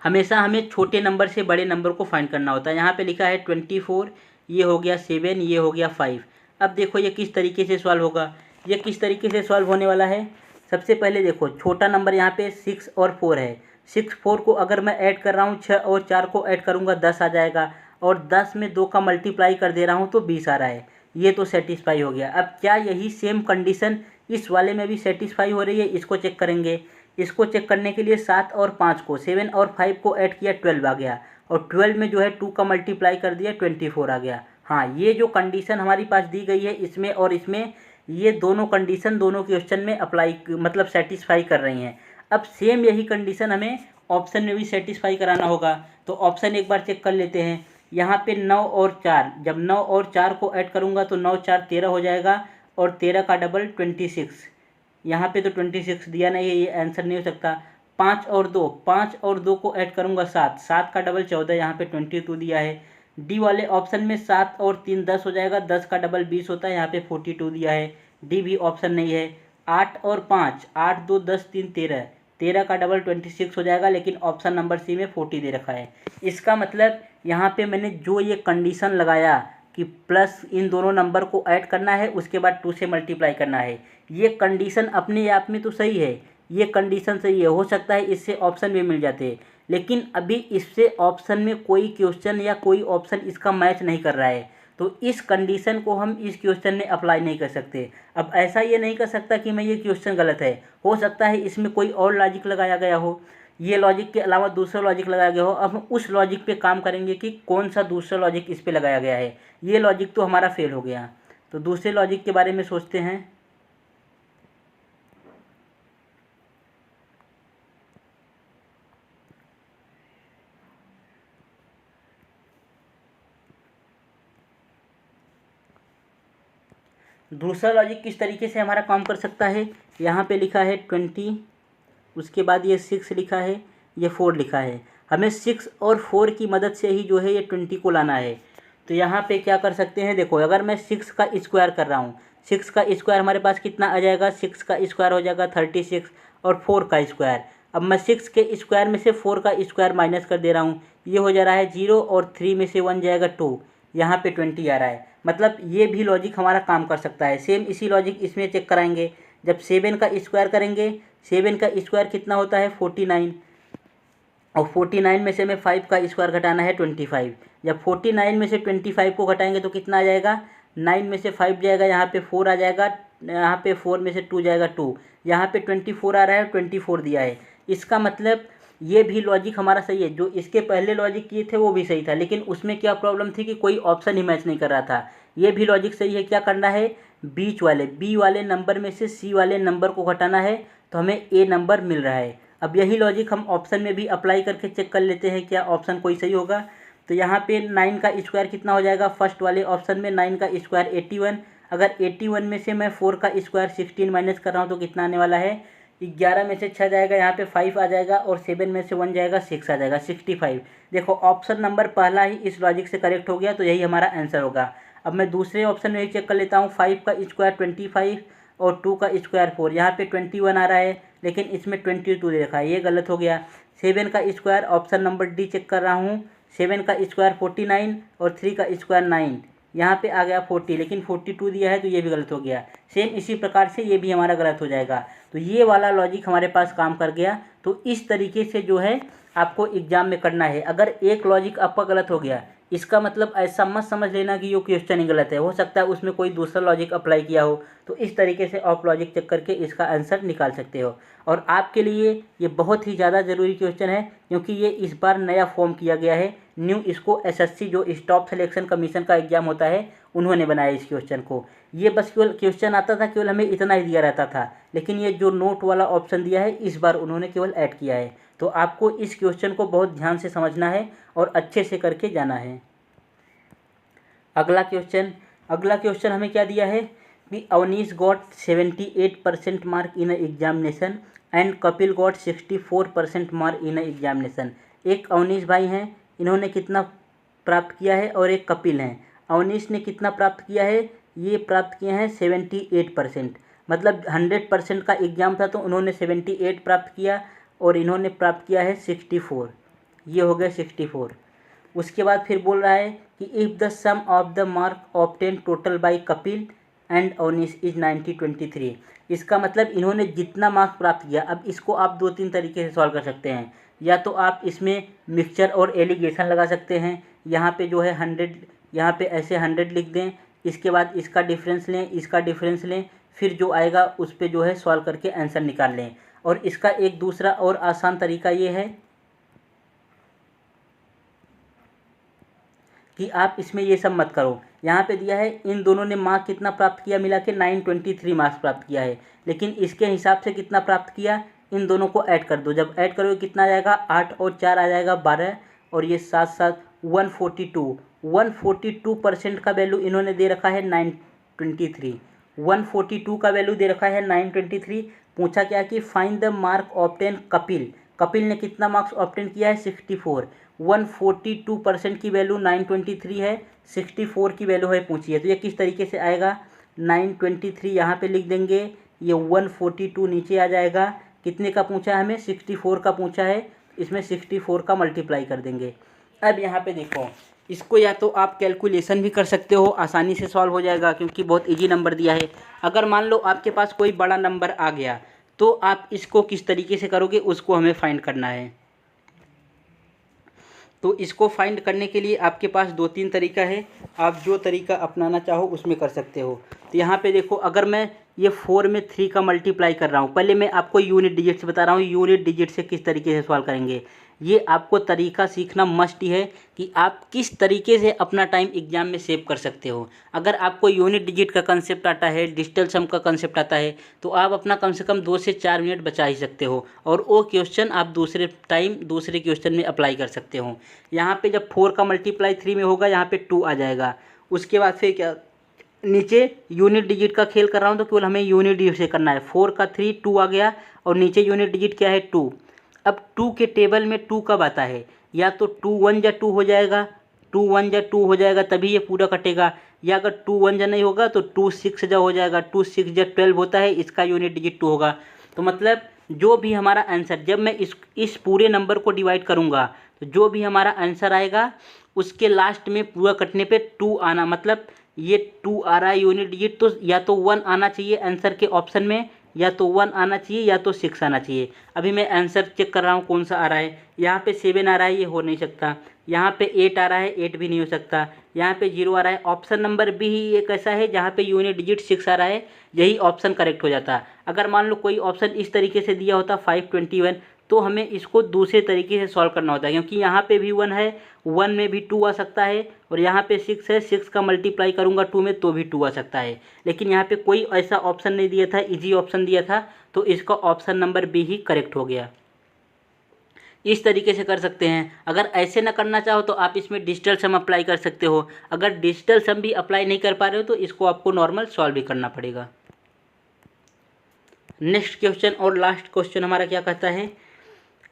हमेशा हमें छोटे नंबर से बड़े नंबर को फाइंड करना होता है। यहाँ पे लिखा है 24, ये हो गया 7, ये हो गया 5। अब देखो ये किस तरीके से सॉल्व होगा, ये किस तरीके से सॉल्व होने वाला है। सबसे पहले देखो छोटा नंबर यहाँ पे 6 और 4 है। 6 4 को अगर मैं ऐड कर रहा हूँ, 6 और 4 को ऐड करूँगा 10 आ जाएगा, और 10 में 2 का मल्टीप्लाई कर दे रहा हूँ तो 20 आ रहा है। ये तो सेटिस्फाई हो गया। अब क्या यही सेम कंडीशन इस वाले में भी सेटिस्फाई हो रही है, इसको चेक करेंगे। इसको चेक करने के लिए 7 और 5 को, 7 और 5 को ऐड किया 12 आ गया, और 12 में जो है 2 का मल्टीप्लाई कर दिया 24 आ गया। हाँ, ये जो कंडीशन हमारी पास दी गई है इसमें और इसमें, ये दोनों कंडीशन दोनों क्वेश्चन में अप्लाई मतलब सेटिस्फाई कर रही हैं। अब सेम यही कंडीशन हमें ऑप्शन में भी सेटिस्फाई कराना होगा। तो ऑप्शन एक बार चेक कर लेते हैं। यहाँ पे 9 और 4, जब 9 और 4 को ऐड करूँगा तो 9 4 13 हो जाएगा, और 13 का डबल 26। यहाँ पे तो 26 दिया नहीं है, ये आंसर नहीं हो सकता। 5 और 2 को ऐड करूँगा 7, 7 का डबल 14, यहाँ पे 22 दिया है। डी वाले ऑप्शन में 7 और 3 10 हो जाएगा, 10 का डबल 20 होता है, यहाँ पे 42 दिया है। डी भी ऑप्शन नहीं है। 8 और 5, 8 2 10 3 13, 13 का डबल 26 हो जाएगा, लेकिन ऑप्शन नंबर सी में 40 दे रखा है। इसका मतलब यहाँ पे मैंने जो ये कंडीशन लगाया कि प्लस इन दोनों नंबर को ऐड करना है, उसके बाद 2 से मल्टीप्लाई करना है, ये कंडीशन अपने आप में तो सही है, ये कंडीशन सही है। हो सकता है इससे ऑप्शन भी मिल जाते, लेकिन अभी इससे ऑप्शन में कोई क्वेश्चन या कोई ऑप्शन इसका मैच नहीं कर रहा है, तो इस कंडीशन को हम इस क्वेश्चन में अप्लाई नहीं कर सकते। अब ऐसा ये नहीं कर सकता कि मैं ये क्वेश्चन गलत है, हो सकता है इसमें कोई और लॉजिक लगाया गया हो, ये लॉजिक के अलावा दूसरा लॉजिक लगाया गया हो। अब हम उस लॉजिक पे काम करेंगे कि कौन सा दूसरा लॉजिक इस पे लगाया गया है। ये लॉजिक तो हमारा फेल हो गया, तो दूसरे लॉजिक के बारे में सोचते हैं। दूसरा लॉजिक किस तरीके से हमारा काम कर सकता है। यहाँ पे लिखा है 20, उसके बाद ये 6 लिखा है, ये 4 लिखा है। हमें 6 और 4 की मदद से ही जो है ये 20 को लाना है। तो यहाँ पे क्या कर सकते हैं, देखो अगर मैं 6 का स्क्वायर कर रहा हूँ, 6 का स्क्वायर हमारे पास कितना आ जाएगा, 6 का स्क्वायर हो जाएगा 36, और 4 का स्क्वायर। अब मैं 6 के स्क्वायर में से 4 का स्क्वायर माइनस कर दे रहा हूँ, ये हो जा रहा है 0, और 3 में से 1 जाएगा 2, यहाँ पे 20 आ रहा है। मतलब ये भी लॉजिक हमारा काम कर सकता है। सेम इसी लॉजिक इसमें चेक कराएंगे। जब 7 का स्क्वायर करेंगे, 7 का स्क्वायर कितना होता है 49, और 49 में से हमें 5 का स्क्वायर घटाना है 25। जब 49 में से 25 को घटाएंगे तो कितना आ जाएगा, 9 में से 5 जाएगा, यहाँ पे 4 आ जाएगा, यहाँ पे 4 में से 2 जाएगा 2, यहाँ पे 24 आ रहा है, 24 दिया है। इसका मतलब ये भी लॉजिक हमारा सही है। जो इसके पहले लॉजिक किए थे वो भी सही था, लेकिन उसमें क्या प्रॉब्लम थी कि कोई ऑप्शन ही मैच नहीं कर रहा था। ये भी लॉजिक सही है। क्या करना है, बीच वाले बी वाले नंबर में से सी वाले नंबर को घटाना है, तो हमें ए नंबर मिल रहा है। अब यही लॉजिक हम ऑप्शन में भी अप्लाई करके चेक कर लेते हैं क्या ऑप्शन कोई सही होगा। तो यहाँ पे 9 का स्क्वायर कितना हो जाएगा, फर्स्ट वाले ऑप्शन में 9 का स्क्वायर 81। अगर 81 में से मैं 4 का स्क्वायर 16 माइनस कर रहा हूँ तो कितना आने वाला है, 11 में से 6 जाएगा, यहाँ पे 5 आ जाएगा, और 7 में से 1 जाएगा 6 आ जाएगा, 65। देखो ऑप्शन नंबर पहला ही इस लॉजिक से करेक्ट हो गया, तो यही हमारा आंसर होगा। अब मैं दूसरे ऑप्शन में ही चेक कर लेता हूँ। 5 का स्क्वायर 25 और 2 का स्क्वायर 4, यहाँ पे 21 आ रहा है, लेकिन इसमें 22 दे रखा है, ये गलत हो गया। 7 का square option number D check कर रहा हूँ, 7 का स्क्वायर 49 और 3 का स्क्वायर 9, यहाँ पे आ गया 40, लेकिन 42 दिया है, तो ये भी गलत हो गया। सेम इसी प्रकार से ये भी हमारा गलत हो जाएगा। तो ये वाला लॉजिक हमारे पास काम कर गया। तो इस तरीके से जो है आपको एग्जाम में करना है। अगर एक लॉजिक आपका गलत हो गया, इसका मतलब ऐसा मत समझ लेना कि ये क्वेश्चन ही गलत है, हो सकता है उसमें कोई दूसरा लॉजिक अप्लाई किया हो। तो इस तरीके से आप लॉजिक चेक करके इसका आंसर निकाल सकते हो। और आपके लिए ये बहुत ही ज़्यादा ज़रूरी क्वेश्चन है, क्योंकि ये इस बार नया फॉर्म किया गया है न्यू। इसको एसएससी जो स्टाफ सिलेक्शन कमीशन का एग्जाम होता है, उन्होंने बनाया इस क्वेश्चन को। ये बस केवल क्वेश्चन आता था, केवल हमें इतना ही दिया रहता था, लेकिन ये जो नोट वाला ऑप्शन दिया है इस बार उन्होंने केवल ऐड किया है। तो आपको इस क्वेश्चन को बहुत ध्यान से समझना है और अच्छे से करके जाना है। अगला क्वेश्चन, अगला क्वेश्चन हमें क्या दिया है कि Avneesh got 78% mark in examination and Kapil got 64% mark in examination. एक अवनीश भाई हैं, इन्होंने कितना प्राप्त किया है, और एक कपिल हैं। अवनीश ने कितना प्राप्त किया है, ये प्राप्त किए हैं 78%। मतलब 100% का एग्ज़ाम था तो उन्होंने 78 प्राप्त किया और इन्होंने प्राप्त किया है 64। ये हो गया 64। उसके बाद फिर बोल रहा है कि if the sum of the mark obtain total by Kapil and Avneesh is 90-23। इसका मतलब इन्होंने जितना मार्क्स प्राप्त किया। अब इसको आप 2-3 तरीके से सॉल्व कर सकते हैं। या तो आप इसमें मिक्सचर और एलिगेशन लगा सकते हैं। यहाँ पे जो है 100, यहाँ पे ऐसे 100 लिख दें, इसके बाद इसका डिफरेंस लें, इसका डिफरेंस लें, फिर जो आएगा उस पर जो है सॉल्व करके आंसर निकाल लें। और इसका एक दूसरा और आसान तरीका ये है कि आप इसमें ये सब मत करो। यहाँ पे दिया है इन दोनों ने मार्क कितना प्राप्त किया, मिला के 923 मार्क्स प्राप्त किया है, लेकिन इसके हिसाब से कितना प्राप्त किया, इन दोनों को ऐड कर दो। जब ऐड करोगे कितना आ जाएगा, 8 और 4 आ जाएगा 12, और ये 7-7 142। 142% का वैल्यू इन्होंने दे रखा है 923। 142 का वैल्यू दे रखा है 923। पूछा क्या कि find the mark obtain Kapil. Kapil ने कितना मार्क्स ऑब्टेन किया है, 64। 142% की वैल्यू 923 है, 64 की वैल्यू है पूछी है। तो ये किस तरीके से आएगा, 923 यहाँ पे लिख देंगे, ये 142 नीचे आ जाएगा। कितने का पूछा है हमें, 64 का पूछा है, इसमें 64 का मल्टीप्लाई कर देंगे। अब यहाँ पे देखो, इसको या तो आप कैलकुलेशन भी कर सकते हो, आसानी से सॉल्व हो जाएगा क्योंकि बहुत इजी नंबर दिया है। अगर मान लो आपके पास कोई बड़ा नंबर आ गया तो आप इसको किस तरीके से करोगे, उसको हमें फाइंड करना है। तो इसको फाइंड करने के लिए आपके पास 2-3 तरीका है, आप जो तरीका अपनाना चाहो उसमें कर सकते हो। तो यहाँ पे देखो, अगर मैं ये 4 में 3 का मल्टीप्लाई कर रहा हूँ, पहले मैं आपको यूनिट डिजिट से बता रहा हूँ, यूनिट डिजिट से किस तरीके से सॉल्व करेंगे। ये आपको तरीका सीखना मस्ट ही है कि आप किस तरीके से अपना टाइम एग्जाम में सेव कर सकते हो। अगर आपको यूनिट डिजिट का कंसेप्ट आता है, डिजिटल सम का कंसेप्ट आता है, तो आप अपना कम से कम 2 से 4 मिनट बचा ही सकते हो, और वो क्वेश्चन आप दूसरे टाइम दूसरे क्वेश्चन में अप्लाई कर सकते हो। यहाँ पे जब 4 का मल्टीप्लाई 3 में होगा, यहाँ पे 2 आ जाएगा। उसके बाद फिर क्या, नीचे यूनिट डिजिट का खेल कर रहा हूँ तो केवल हमें यूनिट डिजिट से करना है। 4 का 3 2 आ गया, और नीचे यूनिट डिजिट क्या है, 2। अब 2 के टेबल में 2 कब आता है, या तो 2 1 जा 2 हो जाएगा, 2 1 जा 2 हो जाएगा तभी ये पूरा कटेगा, या अगर 2 1 जा नहीं होगा तो 2 6 जा हो जाएगा, 2 6 जा 12 होता है, इसका यूनिट डिजिट 2 होगा। तो मतलब जो भी हमारा आंसर, जब मैं इस पूरे नंबर को डिवाइड करूँगा तो जो भी हमारा आंसर आएगा उसके लास्ट में पूरा कटने पे 2 आना, मतलब ये 2 आ रहा है यूनिट डिजिट, तो या तो 1 आना चाहिए आंसर के ऑप्शन में, या तो 1 आना चाहिए या तो 6 आना चाहिए। अभी मैं आंसर चेक कर रहा हूँ कौन सा आ रहा है। यहाँ पे 7 आ रहा है, ये हो नहीं सकता। यहाँ पे 8 आ रहा है, 8 भी नहीं हो सकता। यहाँ पे 0 आ रहा है। ऑप्शन नंबर बी ही एक ऐसा है जहाँ पे यूनिट डिजिट 6 आ रहा है, यही ऑप्शन करेक्ट हो जाता। अगर मान लो कोई ऑप्शन इस तरीके से दिया होता 521, तो हमें इसको दूसरे तरीके से सॉल्व करना होता है, क्योंकि यहाँ पे भी 1 है, 1 में भी 2 आ सकता है, और यहाँ पे 6 है, 6 का मल्टीप्लाई करूँगा 2 में तो भी 2 आ सकता है। लेकिन यहाँ पे कोई ऐसा ऑप्शन नहीं दिया था, इजी ऑप्शन दिया था, तो इसका ऑप्शन नंबर बी ही करेक्ट हो गया। इस तरीके से कर सकते हैं। अगर ऐसे ना करना चाहो तो आप इसमें डिजिटल सम अप्लाई कर सकते हो। अगर डिजिटल सम भी अप्लाई नहीं कर पा रहे हो तो इसको आपको नॉर्मल सॉल्व भी करना पड़ेगा। नेक्स्ट क्वेश्चन और लास्ट क्वेश्चन हमारा क्या कहता है,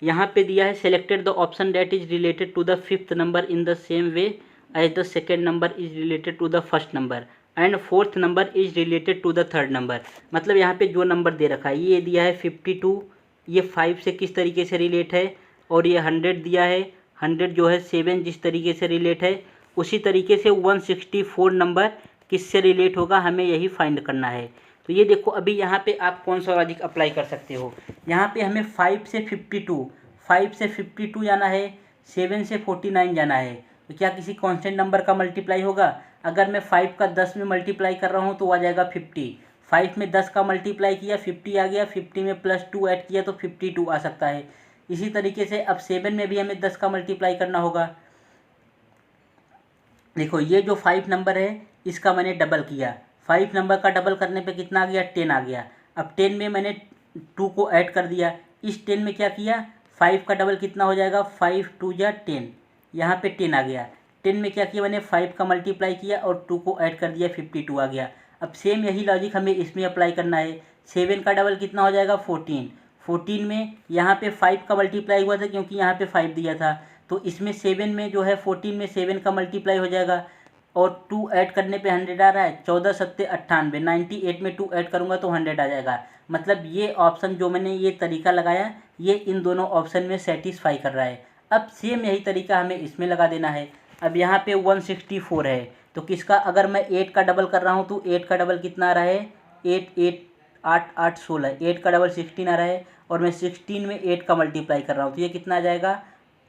यहाँ पे दिया है selected the option that is related to the 5th number in the same way as the 2nd number is related to the 1st number and 4th number is related to the 3rd number. मतलब यहाँ पे जो number दे रखा है, ये दिया है 52, ये 5 से किस तरीके से रिलेट है, और ये 100 दिया है, 100 जो है 7 जिस तरीके से रिलेट है, उसी तरीके से 164 नंबर किससे रिलेट होगा, हमें यही फाइंड करना है। तो ये देखो, अभी यहाँ पे आप कौन सा लॉजिक अप्लाई कर सकते हो। यहाँ पे हमें 5 से 52 जाना है, 7 से 49 जाना है। तो क्या किसी कांस्टेंट नंबर का मल्टीप्लाई होगा? अगर मैं 5 का 10 में मल्टीप्लाई कर रहा हूँ तो आ जाएगा 50। 5 में 10 का मल्टीप्लाई किया 50 आ गया, 50 में +2 ऐड किया तो 52 आ सकता है। इसी तरीके से अब 7 में भी हमें 10 का मल्टीप्लाई करना होगा। देखो, ये जो 5 नंबर है इसका मैंने डबल किया, 5 नंबर का डबल करने पे कितना आ गया, 10 आ गया। अब 10 में मैंने 2 को ऐड कर दिया, इस 10 में क्या किया, 5 का डबल कितना हो जाएगा, 5 2 जा 10, यहाँ पे 10 आ गया। 10 में क्या किया मैंने 5 का मल्टीप्लाई किया और 2 को ऐड कर दिया 52 आ गया। अब सेम यही लॉजिक हमें इसमें अप्लाई करना है। 7 का डबल कितना हो जाएगा 14। 14 में यहाँ पे 5 का मल्टीप्लाई हुआ था क्योंकि यहाँ पे 5 दिया था, तो इसमें 7 में जो है 14 में 7 का मल्टीप्लाई हो जाएगा और 2 ऐड करने पे 100 आ रहा है। 14 सत्ते 98, 98 में 2 ऐड करूँगा तो 100 आ जाएगा। मतलब ये ऑप्शन जो मैंने ये तरीका लगाया ये इन दोनों ऑप्शन में सेटिस्फाई कर रहा है। अब सेम यही तरीका हमें इसमें लगा देना है। अब यहाँ पे 164 है, तो किसका अगर मैं 8 का डबल कर रहा हूँ तो 8 का डबल कितना आ रहा है 8 8 8 8 16, 8 का डबल 16 आ रहा है और मैं 16 में 8 का मल्टीप्लाई कर रहा हूँ तो ये कितना आ जाएगा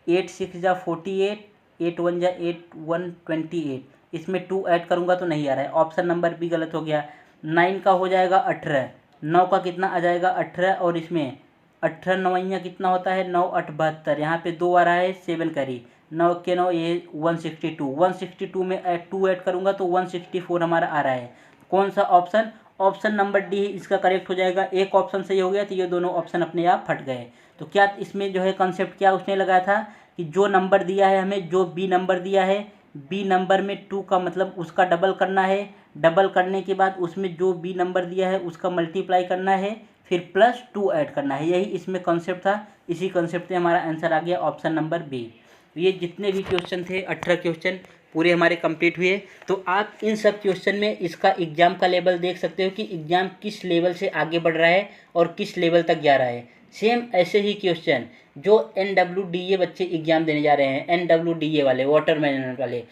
8 6 जा 48, 8 1 जा 8 1 28, इसमें 2 ऐड करूँगा तो नहीं आ रहा है, ऑप्शन नंबर बी गलत हो गया। 9 का हो जाएगा 18, 9 का कितना आ जाएगा 18 और इसमें 18 नवैया कितना होता है 9 8 72, यहाँ पे 2 आ रहा है 7 करी 9 के 9 ये 162 में 2 ऐड करूँगा तो 164 हमारा आ रहा है। कौन सा ऑप्शन, ऑप्शन नंबर डी इसका करेक्ट हो जाएगा। एक ऑप्शन सही हो गया तो ये दोनों ऑप्शन अपने आप फट गए। तो क्या इसमें जो है कंसेप्ट क्या उसने लगाया था कि जो नंबर दिया है हमें, जो बी नंबर दिया है, बी नंबर में 2 का मतलब उसका डबल करना है, डबल करने के बाद उसमें जो बी नंबर दिया है उसका मल्टीप्लाई करना है, फिर प्लस 2 ऐड करना है। यही इसमें कॉन्सेप्ट था। इसी कॉन्सेप्ट से हमारा आंसर आ गया ऑप्शन नंबर बी। ये जितने भी क्वेश्चन थे 18 क्वेश्चन पूरे हमारे कंप्लीट हुए। तो आप इन सब क्वेश्चन में इसका एग्ज़ाम का लेवल देख सकते हो कि एग्ज़ाम किस लेवल से आगे बढ़ रहा है और किस लेवल तक जा रहा है। सेम ऐसे ही क्वेश्चन जो NWDA बच्चे एग्ज़ाम देने जा रहे हैं, NWDA वाले वाटर मैनेजमेंट वाले,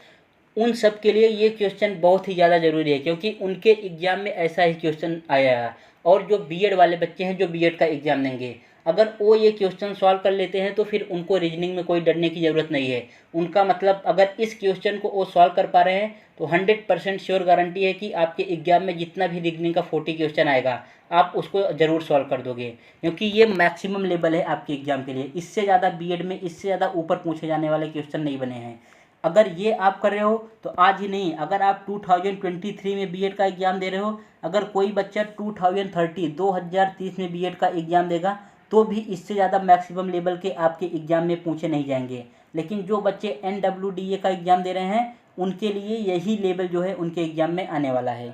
उन सब के लिए ये क्वेश्चन बहुत ही ज़्यादा ज़रूरी है क्योंकि उनके एग्ज़ाम में ऐसा ही क्वेश्चन आया है। और जो बीएड वाले बच्चे हैं जो बीएड का एग्ज़ाम देंगे, अगर वो ये क्वेश्चन सॉल्व कर लेते हैं तो फिर उनको रीजनिंग में कोई डरने की ज़रूरत नहीं है। उनका मतलब अगर इस क्वेश्चन को वो सॉल्व कर पा रहे हैं तो 100% श्योर गारंटी है कि आपके एग्ज़ाम में जितना भी रीजनिंग का 40 क्वेश्चन आएगा आप उसको ज़रूर सॉल्व कर दोगे, क्योंकि ये मैक्सिमम लेवल है आपके एग्ज़ाम के लिए। इससे ज़्यादा बीएड में इससे ज़्यादा ऊपर पूछे जाने वाले क्वेश्चन नहीं बने हैं। अगर ये आप कर रहे हो तो आज ही नहीं, अगर आप 2023 में बीएड का एग्ज़ाम दे रहे हो, अगर कोई बच्चा 2030 में बीएड का एग्ज़ाम देगा तो भी इससे ज़्यादा मैक्सिमम लेवल के आपके एग्ज़ाम में पूछे नहीं जाएंगे। लेकिन जो बच्चे NWDA का एग्ज़ाम दे रहे हैं उनके लिए यही लेवल जो है उनके एग्ज़ाम में आने वाला है।